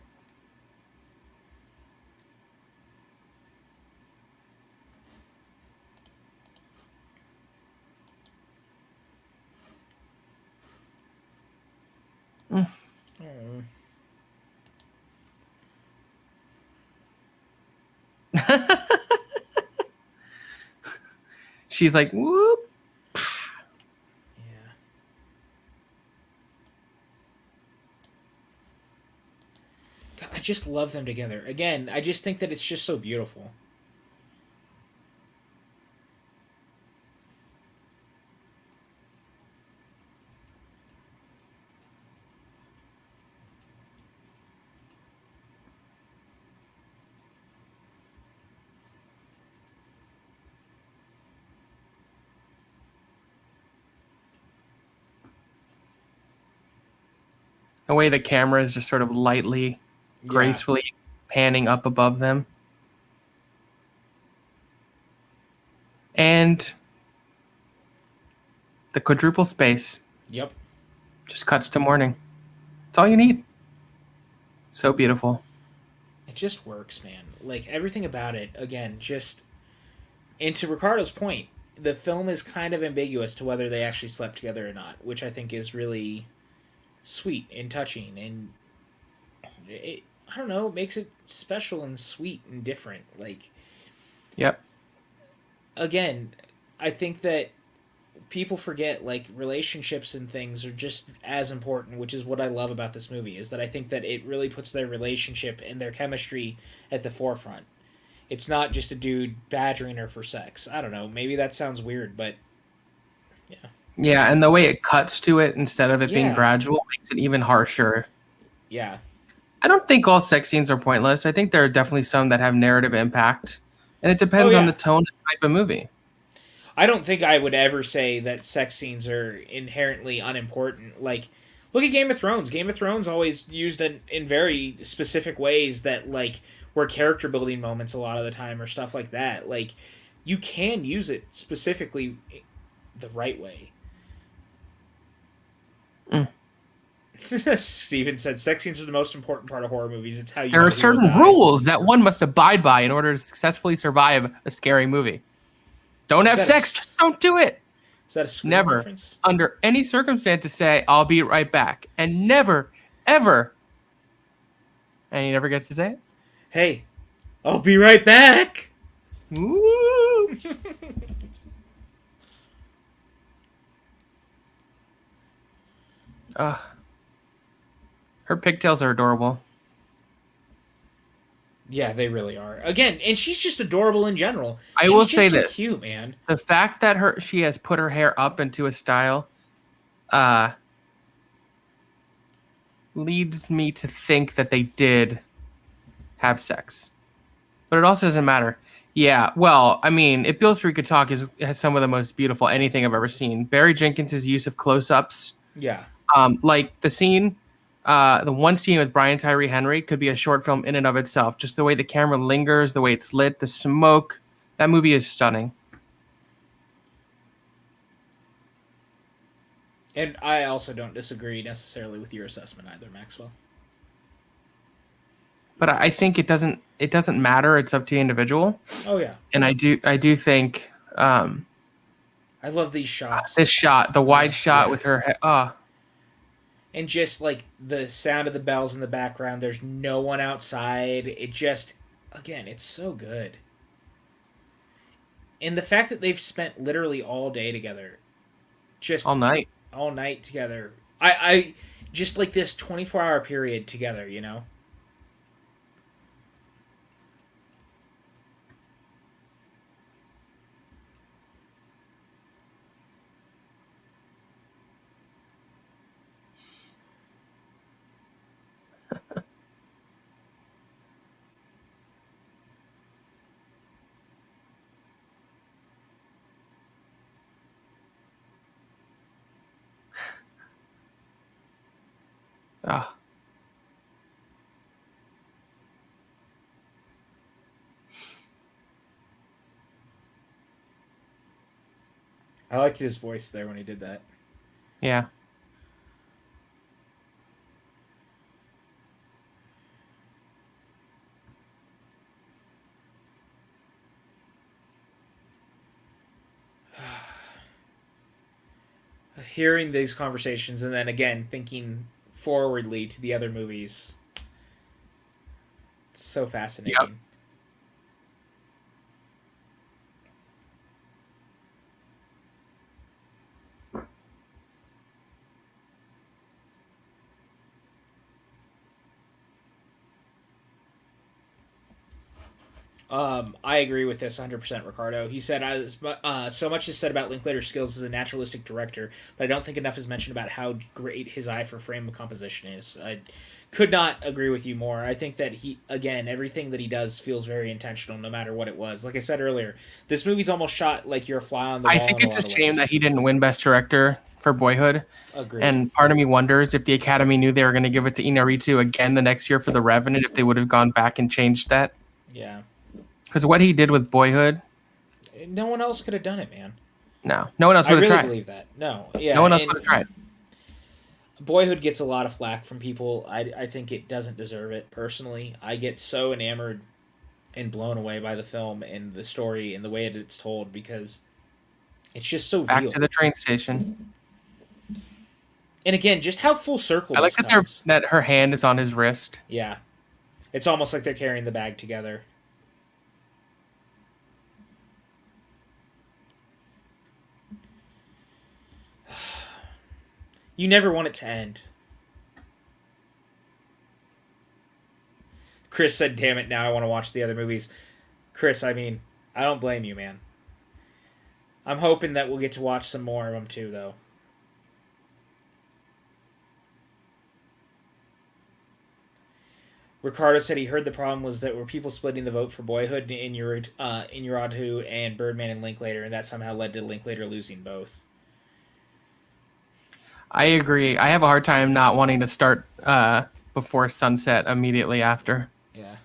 Mm. She's like, whoop. Yeah. God, I just love them together. Again, I just think that it's just so beautiful. The way the camera is just sort of lightly, gracefully panning up above them. And the quadruple space. Yep. Just cuts to morning. That's all you need. So beautiful. It just works, man. Like, everything about it, again, just... And to Ricardo's point, the film is kind of ambiguous to whether they actually slept together or not, which I think is really sweet and touching, and it, I don't know, makes it special and sweet and different. Like, yep. Again, I think that people forget, like, relationships and things are just as important, which is what I love about this movie, is that I think that it really puts their relationship and their chemistry at the forefront. It's not just a dude badgering her for sex. I don't know, maybe that sounds weird, but yeah. Yeah, and the way it cuts to it instead of it being gradual makes it even harsher. Yeah. I don't think all sex scenes are pointless. I think there are definitely some that have narrative impact, and it depends on the tone and type of movie. I don't think I would ever say that sex scenes are inherently unimportant. Like, look at Game of Thrones. Game of Thrones always used it in very specific ways that, like, were character building moments a lot of the time or stuff like that. Like, you can use it specifically the right way. Steven said, sex scenes are the most important part of horror movies. It's how you... There are certain rules that one must abide by in order to successfully survive a scary movie. Don't have sex, just don't do it. Is that a Scream never, reference? Under any circumstances, say, I'll be right back. And never, ever. And he never gets to say it? Hey, I'll be right back. Woo! Her pigtails are adorable. Yeah, they really are. Again, and she's just adorable in general. I will say this: cute, man. The fact that she has put her hair up into a style, leads me to think that they did have sex, but it also doesn't matter. Yeah, well, I mean, If Beale Street Could Talk has some of the most beautiful anything I've ever seen. Barry Jenkins' use of close-ups. Yeah. Like the scene. The one scene with Brian Tyree Henry could be a short film in and of itself. Just the way the camera lingers, the way it's lit, the smoke. That movie is stunning. And I also don't disagree necessarily with your assessment either, Maxwell. But I think it doesn't matter. It's up to the individual. Oh yeah. And I do think. I love these shots. This shot, the wide shot with her. And just like the sound of the bells in the background, there's no one outside. It just, again, it's so good. And the fact that they've spent literally all day together, just All night. all night together. I just like this 24-hour period together, you know? Ah. I liked his voice there when he did that. Yeah. Hearing these conversations and then again thinking forwardly to the other movies. It's so fascinating. Yep. I agree with this 100%, Ricardo. He said, so much is said about Linklater's skills as a naturalistic director, but I don't think enough is mentioned about how great his eye for frame composition is. I could not agree with you more. I think that everything that he does feels very intentional, no matter what it was. Like I said earlier, this movie's almost shot like you're a fly on the wall. I think it's a shame that he didn't win Best Director for Boyhood. Agreed. And part of me wonders if the Academy knew they were going to give it to Inarritu again the next year for The Revenant, if they would have gone back and changed that. Yeah. Because what he did with Boyhood, no one else could have done it, man. No one else would have tried. I really believe that. No, yeah, no one else would have tried. Boyhood gets a lot of flack from people. I think it doesn't deserve it personally. I get so enamored and blown away by the film and the story and the way that it's told because it's just so back real. To the train station. And again, just how full circle. I like that her hand is on his wrist. Yeah, it's almost like they're carrying the bag together. You never want it to end. Chris said, damn it, now I want to watch the other movies. Chris, I mean, I don't blame you, man. I'm hoping that we'll get to watch some more of them too, though. Ricardo said he heard the problem was that were people splitting the vote for Boyhood in Inarritu and Birdman and Linklater, and that somehow led to Linklater losing both. I agree. I have a hard time not wanting to start before sunset immediately after. Yeah.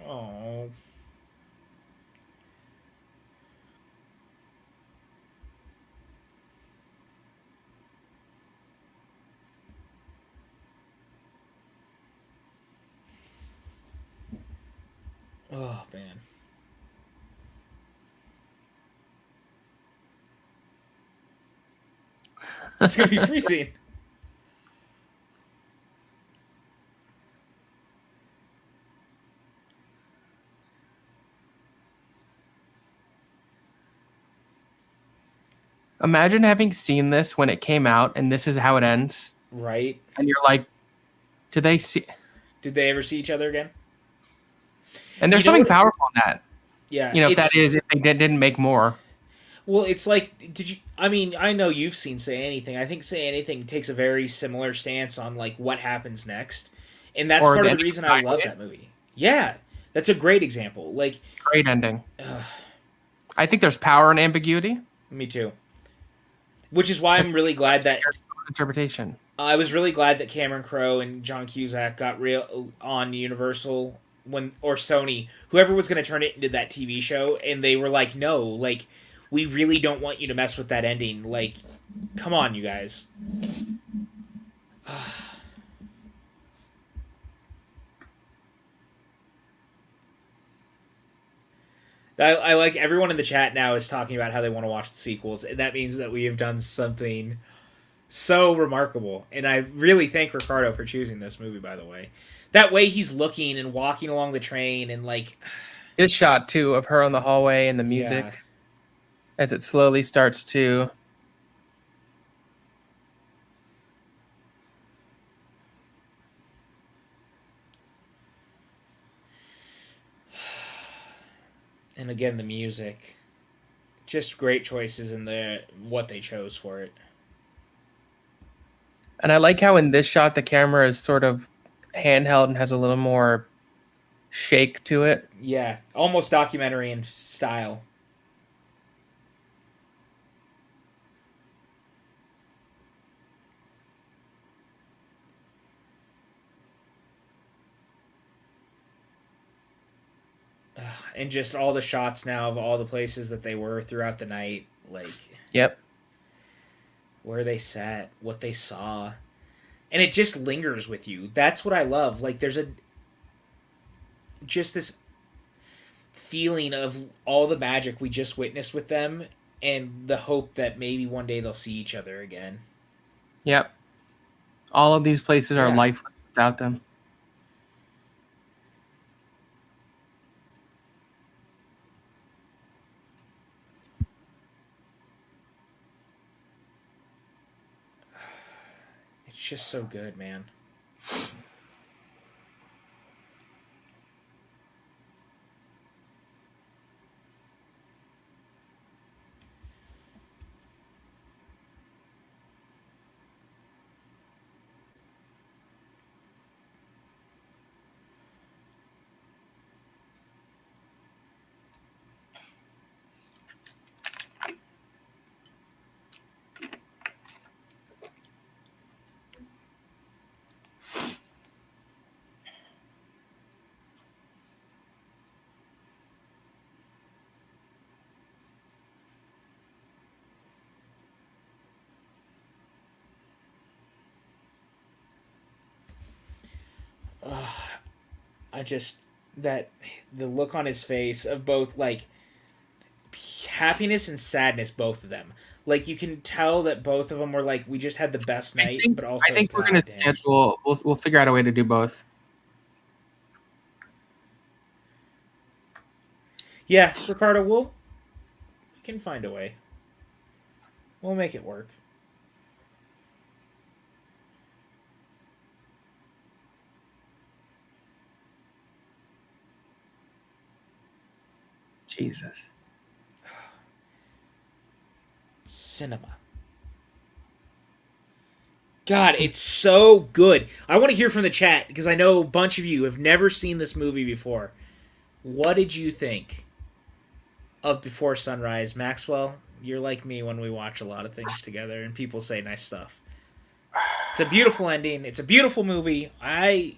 Oh. Oh, man. It's going to be freezing. Imagine having seen this when it came out and this is how it ends. Right. And you're like, did they ever see each other again? And there's something powerful in that. Yeah. If they didn't make more. Well, it's like, I know you've seen Say Anything. I think Say Anything takes a very similar stance on, like, what happens next. And that's part of the reason I love that movie. Yeah. That's a great example. Like, great ending. I think there's power in ambiguity. Me too. Which is why I'm really glad that interpretation. I was really glad that Cameron Crowe and John Cusack got real on Universal or Sony, whoever was going to turn it into that TV show, and they were like, "No, like we really don't want you to mess with that ending. Like, come on, you guys." I like everyone in the chat now is talking about how they want to watch the sequels, and that means that we have done something so remarkable. And I really thank Ricardo for choosing this movie, by the way. That way he's looking and walking along the train and like This shot too of her on the hallway and the music yeah. as it slowly starts to. And again the music. Just great choices in the what they chose for it. And I like how in this shot the camera is sort of handheld and has a little more shake to it. Yeah, almost documentary in style. And just all the shots now of all the places that they were throughout the night, like Yep. where they sat, what they saw, and it just lingers with you. That's what I love. Like there's a just this feeling of all the magic we just witnessed with them and the hope that maybe one day they'll see each other again. Yep. All of these places are lifeless without them. It's just so good, man. I just that the look on his face of both like happiness and sadness, both of them. Like you can tell that both of them were like, we just had the best night, but also I think we're gonna schedule. We'll figure out a way to do both. Yeah, Ricardo, we can find a way. We'll make it work. Jesus. Cinema. God, it's so good. I want to hear from the chat because I know a bunch of you have never seen this movie before. What did you think of Before Sunrise? Maxwell, you're like me when we watch a lot of things together and people say nice stuff. It's a beautiful ending. It's a beautiful movie. I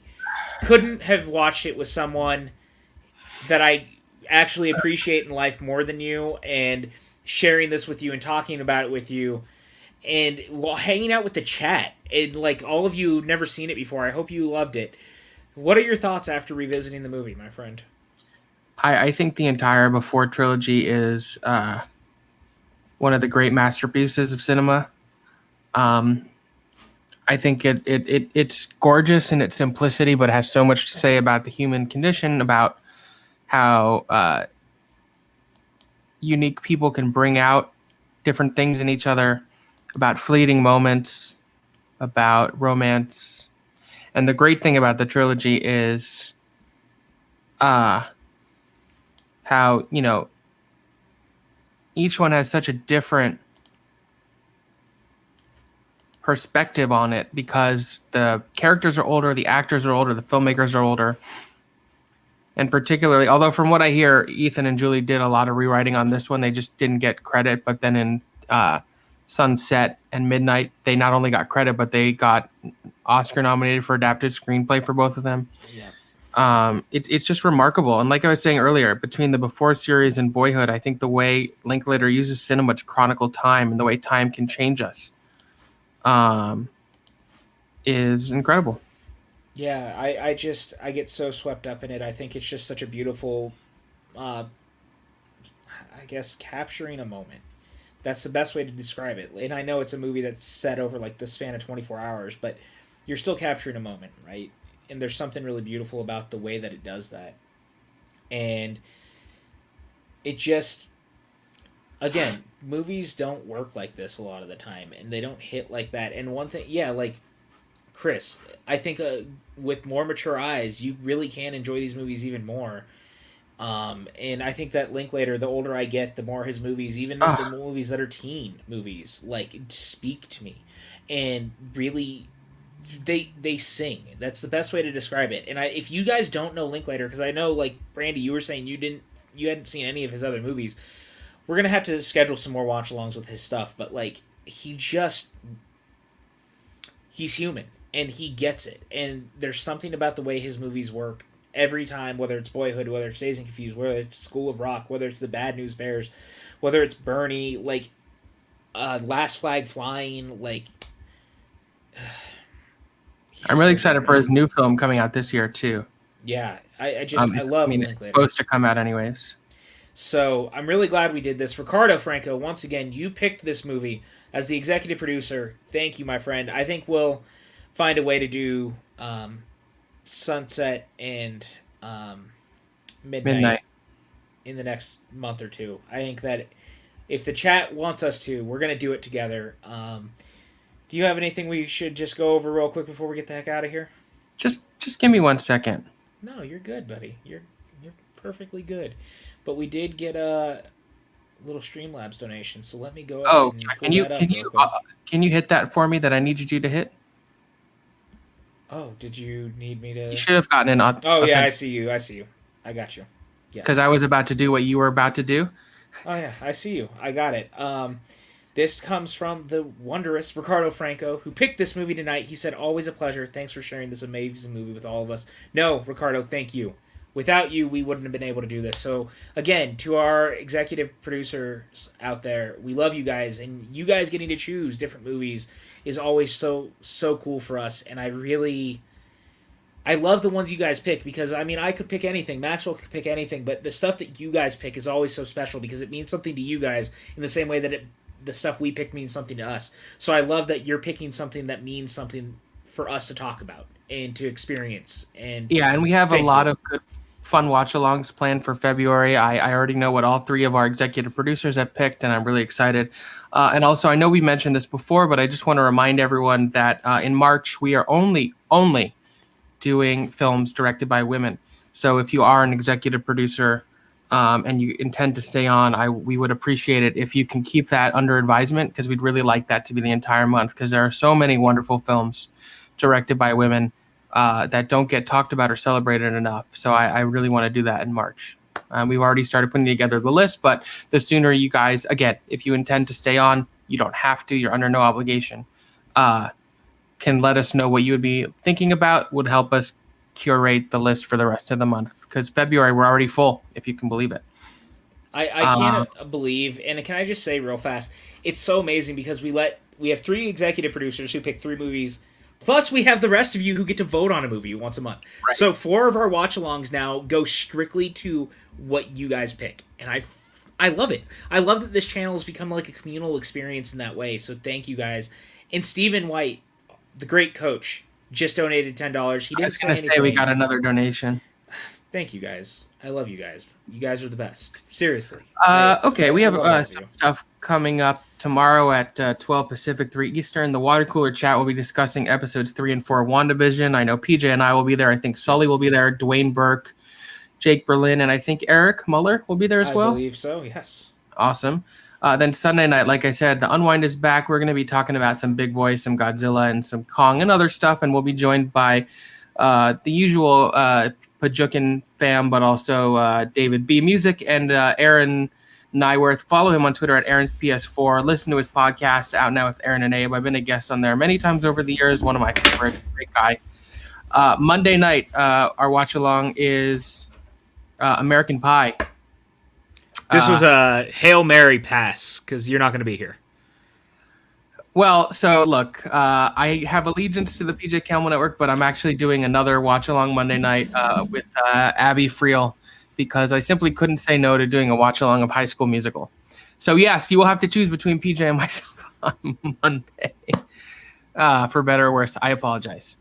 couldn't have watched it with someone that I actually appreciate in life more than you, and sharing this with you and talking about it with you and while hanging out with the chat. And like all of you never seen it before, I hope you loved it. What are your thoughts after revisiting the movie, my friend? I think the entire Before trilogy is one of the great masterpieces of cinema. I think it's gorgeous in its simplicity, but it has so much to say about the human condition, about how unique people can bring out different things in each other, about fleeting moments, about romance. And the great thing about the trilogy is how, each one has such a different perspective on it because the characters are older, the actors are older, the filmmakers are older. And particularly, although from what I hear, Ethan and Julie did a lot of rewriting on this one. They just didn't get credit. But then in Sunset and Midnight, they not only got credit, but they got Oscar nominated for adapted screenplay for both of them. Yeah. It's just remarkable. And like I was saying earlier, between the Before series and Boyhood, I think the way Linklater uses cinema to chronicle time and the way time can change us is incredible. Yeah, I get so swept up in it. I think it's just such a beautiful guess, capturing a moment. That's the best way to describe it. And I know it's a movie that's set over like the span of 24 hours, but you're still capturing a moment, right? And there's something really beautiful about the way that it does that. And it just, again, movies don't work like this a lot of the time, and they don't hit like that. And one thing, yeah, like Chris, I think with more mature eyes, you really can enjoy these movies even more. And I think that Linklater, the older I get, the more his movies, even the movies that are teen movies, like, speak to me, and really, they sing. That's the best way to describe it. And if you guys don't know Linklater, because I know, like Brandy, you were saying you hadn't seen any of his other movies. We're gonna have to schedule some more watch-alongs with his stuff, but like he's human and he gets it. And there's something about the way his movies work every time, whether it's Boyhood, whether it's Dazed and Confused, whether it's School of Rock, whether it's The Bad News Bears, whether it's Bernie, like Last Flag Flying, like. I'm really excited for his new film coming out this year too. Yeah, I love. I mean, it's supposed to come out anyways. So I'm really glad we did this. Ricardo Franco, once again, you picked this movie as the executive producer. Thank you, my friend. I think we'll find a way to do Sunset and Midnight in the next month or two. I think that if the chat wants us to, we're going to do it together. Do you have anything we should just go over real quick before we get the heck out of here? Just give me 1 second. No, you're good, buddy. You're perfectly good. But we did get a little Streamlabs donation, so let me go ahead can you hit that for me that I needed you to hit? Oh, did you need me to? You should have gotten an. Yeah, I see you. I got you. Yeah. Because I was about to do what you were about to do. Oh yeah, I see you. I got it. This comes from the wondrous Ricardo Franco, who picked this movie tonight. He said, "Always a pleasure. Thanks for sharing this amazing movie with all of us." No, Ricardo, thank you. Without you, we wouldn't have been able to do this. So, again, to our executive producers out there, we love you guys. And you guys getting to choose different movies is always so cool for us. And I love the ones you guys pick because, I mean, I could pick anything. Maxwell could pick anything. But the stuff that you guys pick is always so special because it means something to you guys in the same way that the stuff we pick means something to us. So I love that you're picking something that means something for us to talk about and to experience. And we have a lot of good fun watch-alongs planned for February. I already know what all three of our executive producers have picked, and I'm really excited. And also, I know we mentioned this before, but I just want to remind everyone that in March, we are only doing films directed by women. So if you are an executive producer and you intend to stay on, we would appreciate it if you can keep that under advisement, because we'd really like that to be the entire month, because there are so many wonderful films directed by women that don't get talked about or celebrated enough. So I really want to do that in March. We've already started putting together the list, but the sooner you guys, again, if you intend to stay on, you don't have to, you're under no obligation, can let us know what you would be thinking about, would help us curate the list for the rest of the month. Because February, we're already full, if you can believe it. I can't believe, and can I just say real fast, it's so amazing because we have 3 executive producers who pick 3 movies. Plus, we have the rest of you who get to vote on a movie once a month. Right. So 4 of our watch-alongs now go strictly to what you guys pick. And I love it. I love that this channel has become like a communal experience in that way. So thank you guys. And Stephen White, the great coach, just donated $10. He didn't I was going to say we got another donation. Thank you guys. I love you guys. You guys are the best. Seriously. Okay, we have some stuff coming up tomorrow at 12 Pacific, 3 Eastern. The Water Cooler Chat will be discussing episodes 3 and 4 of WandaVision. I know PJ and I will be there. I think Sully will be there. Dwayne Burke, Jake Berlin, and I think Eric Muller will be there as well. I believe so, yes. Awesome. Then Sunday night, like I said, the Unwind is back. We're going to be talking about some Big Boy, some Godzilla, and some Kong and other stuff. And we'll be joined by the usual Pajukin fam, but also David B. Music and Aaron Nyworth. Follow him on Twitter at Aaron's PS4. Listen to his podcast, Out Now with Aaron and Abe. I've been a guest on there many times over the years. One of my favorites. Great guy. Monday night, our watch-along is American Pie. This was a Hail Mary pass, because you're not going to be here. Well, so look, I have allegiance to the PJ Camel Network, but I'm actually doing another watch-along Monday night with Abby Friel because I simply couldn't say no to doing a watch-along of High School Musical. So yes, you will have to choose between PJ and myself on Monday. For better or worse, I apologize.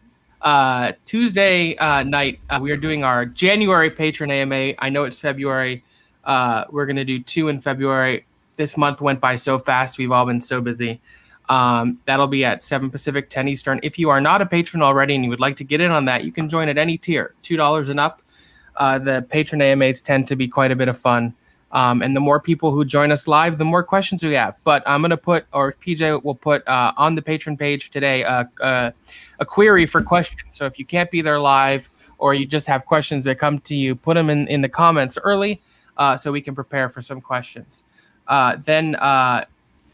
Tuesday night, we are doing our January patron AMA. I know it's February. We're going to do 2 in February. This month went by so fast. We've all been so busy. That'll be at 7 Pacific, 10 Eastern. If you are not a patron already and you would like to get in on that, you can join at any tier, $2 and up. The patron AMAs tend to be quite a bit of fun. And the more people who join us live, the more questions we have. But I'm going to put, or PJ will put on the patron page today, a query for questions. So if you can't be there live or you just have questions that come to you, put them in the comments early so we can prepare for some questions. Then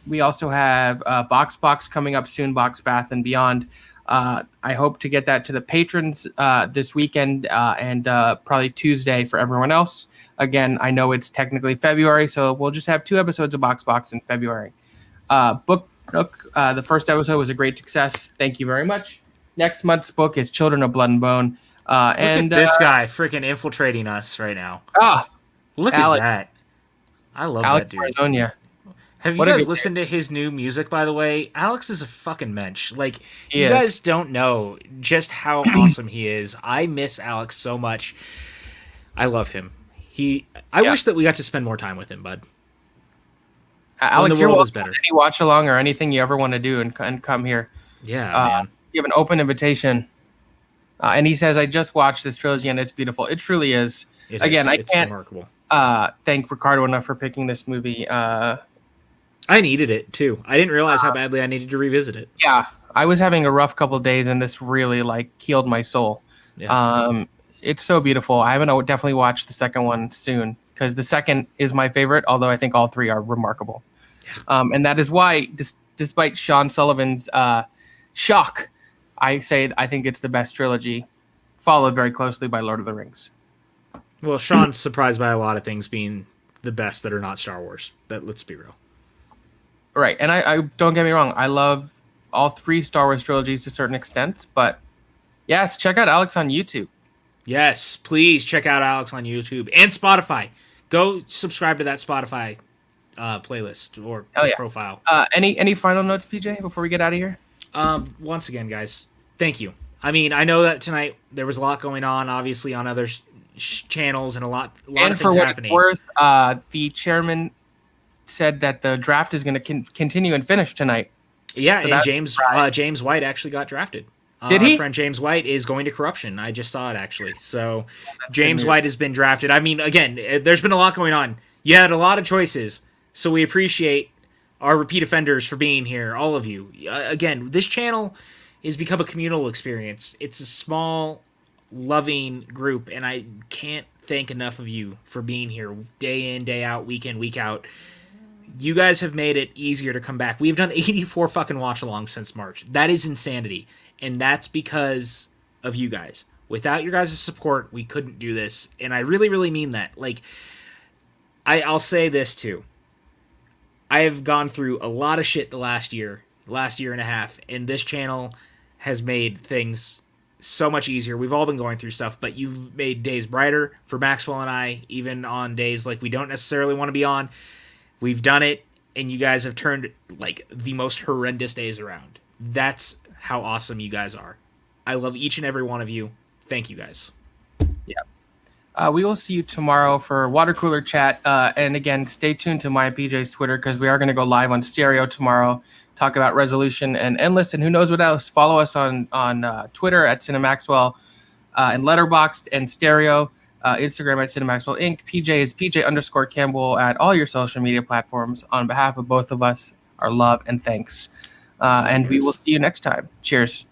we also have Box coming up soon, Box Bath and Beyond. I hope to get that to the patrons this weekend and probably Tuesday for everyone else. Again, I know it's technically February, so we'll just have 2 episodes of Box in February. Book Nook, the first episode was a great success. Thank you very much. Next month's book is Children of Blood and Bone. Look at this guy freaking infiltrating us right now. Look Alex. at that. I love Alex that dude. Marzonia. Have you guys listened to his new music, by the way? Alex is a fucking mensch. Like, you guys don't know just how awesome he is. I miss Alex so much. I love him. I wish that we got to spend more time with him, bud. Alex, you're welcome to any watch along or anything you ever want to do and come here. Yeah, man. You have an open invitation. And he says, I just watched this trilogy and it's beautiful. It truly is. It's can't remarkable. Thank Ricardo enough for picking this movie. I needed it too. I didn't realize how badly I needed to revisit it. Yeah, I was having a rough couple of days, and this really healed my soul. Yeah. It's so beautiful. I haven't definitely watched the second one soon because the second is my favorite. Although I think all 3 are remarkable, and that is why, despite Sean Sullivan's shock, I think it's the best trilogy, followed very closely by Lord of the Rings. Well, Sean's surprised by a lot of things being the best that are not Star Wars. Let's be real. Right, and I don't get me wrong. I love all 3 Star Wars trilogies to a certain extent, but yes, check out Alex on YouTube. Yes, please check out Alex on YouTube and Spotify. Go subscribe to that Spotify playlist or profile. Any final notes, PJ, before we get out of here? Once again, guys, thank you. I mean, I know that tonight there was a lot going on, obviously, on other channels and a lot of things happening. And for what it's worth, the chairman said that the draft is going to continue and finish tonight. Yeah, so and James White actually got drafted. Did he? Our friend James White is going to Corruption. I just saw it, actually. So James White has been drafted. I mean, again, there's been a lot going on. You had a lot of choices, so we appreciate our repeat offenders for being here, all of you. Again, this channel has become a communal experience. It's a small, loving group, and I can't thank enough of you for being here day in, day out, week in, week out. You guys have made it easier to come back. We've done 84 fucking watch-alongs since March. That is insanity. And that's because of you guys. Without your guys' support, we couldn't do this. And I really, really mean that. Like, I'll say this too. I have gone through a lot of shit the last year and a half. And this channel has made things so much easier. We've all been going through stuff, but you've made days brighter for Maxwell and I, even on days like we don't necessarily want to be on. We've done it, and you guys have turned like the most horrendous days around. That's how awesome you guys are. I love each and every one of you. Thank you, guys. Yeah. We will see you tomorrow for water cooler chat. And again, stay tuned to my PJ's Twitter because we are going to go live on Stereo tomorrow, talk about Resolution and Endless, and who knows what else. Follow us on Twitter at Cinemaxwell and Letterboxd and Stereo. Instagram at Cinemaxwell Inc. PJ is PJ_Campbell at all your social media platforms. On behalf of both of us, our love and thanks. And we will see you next time. Cheers.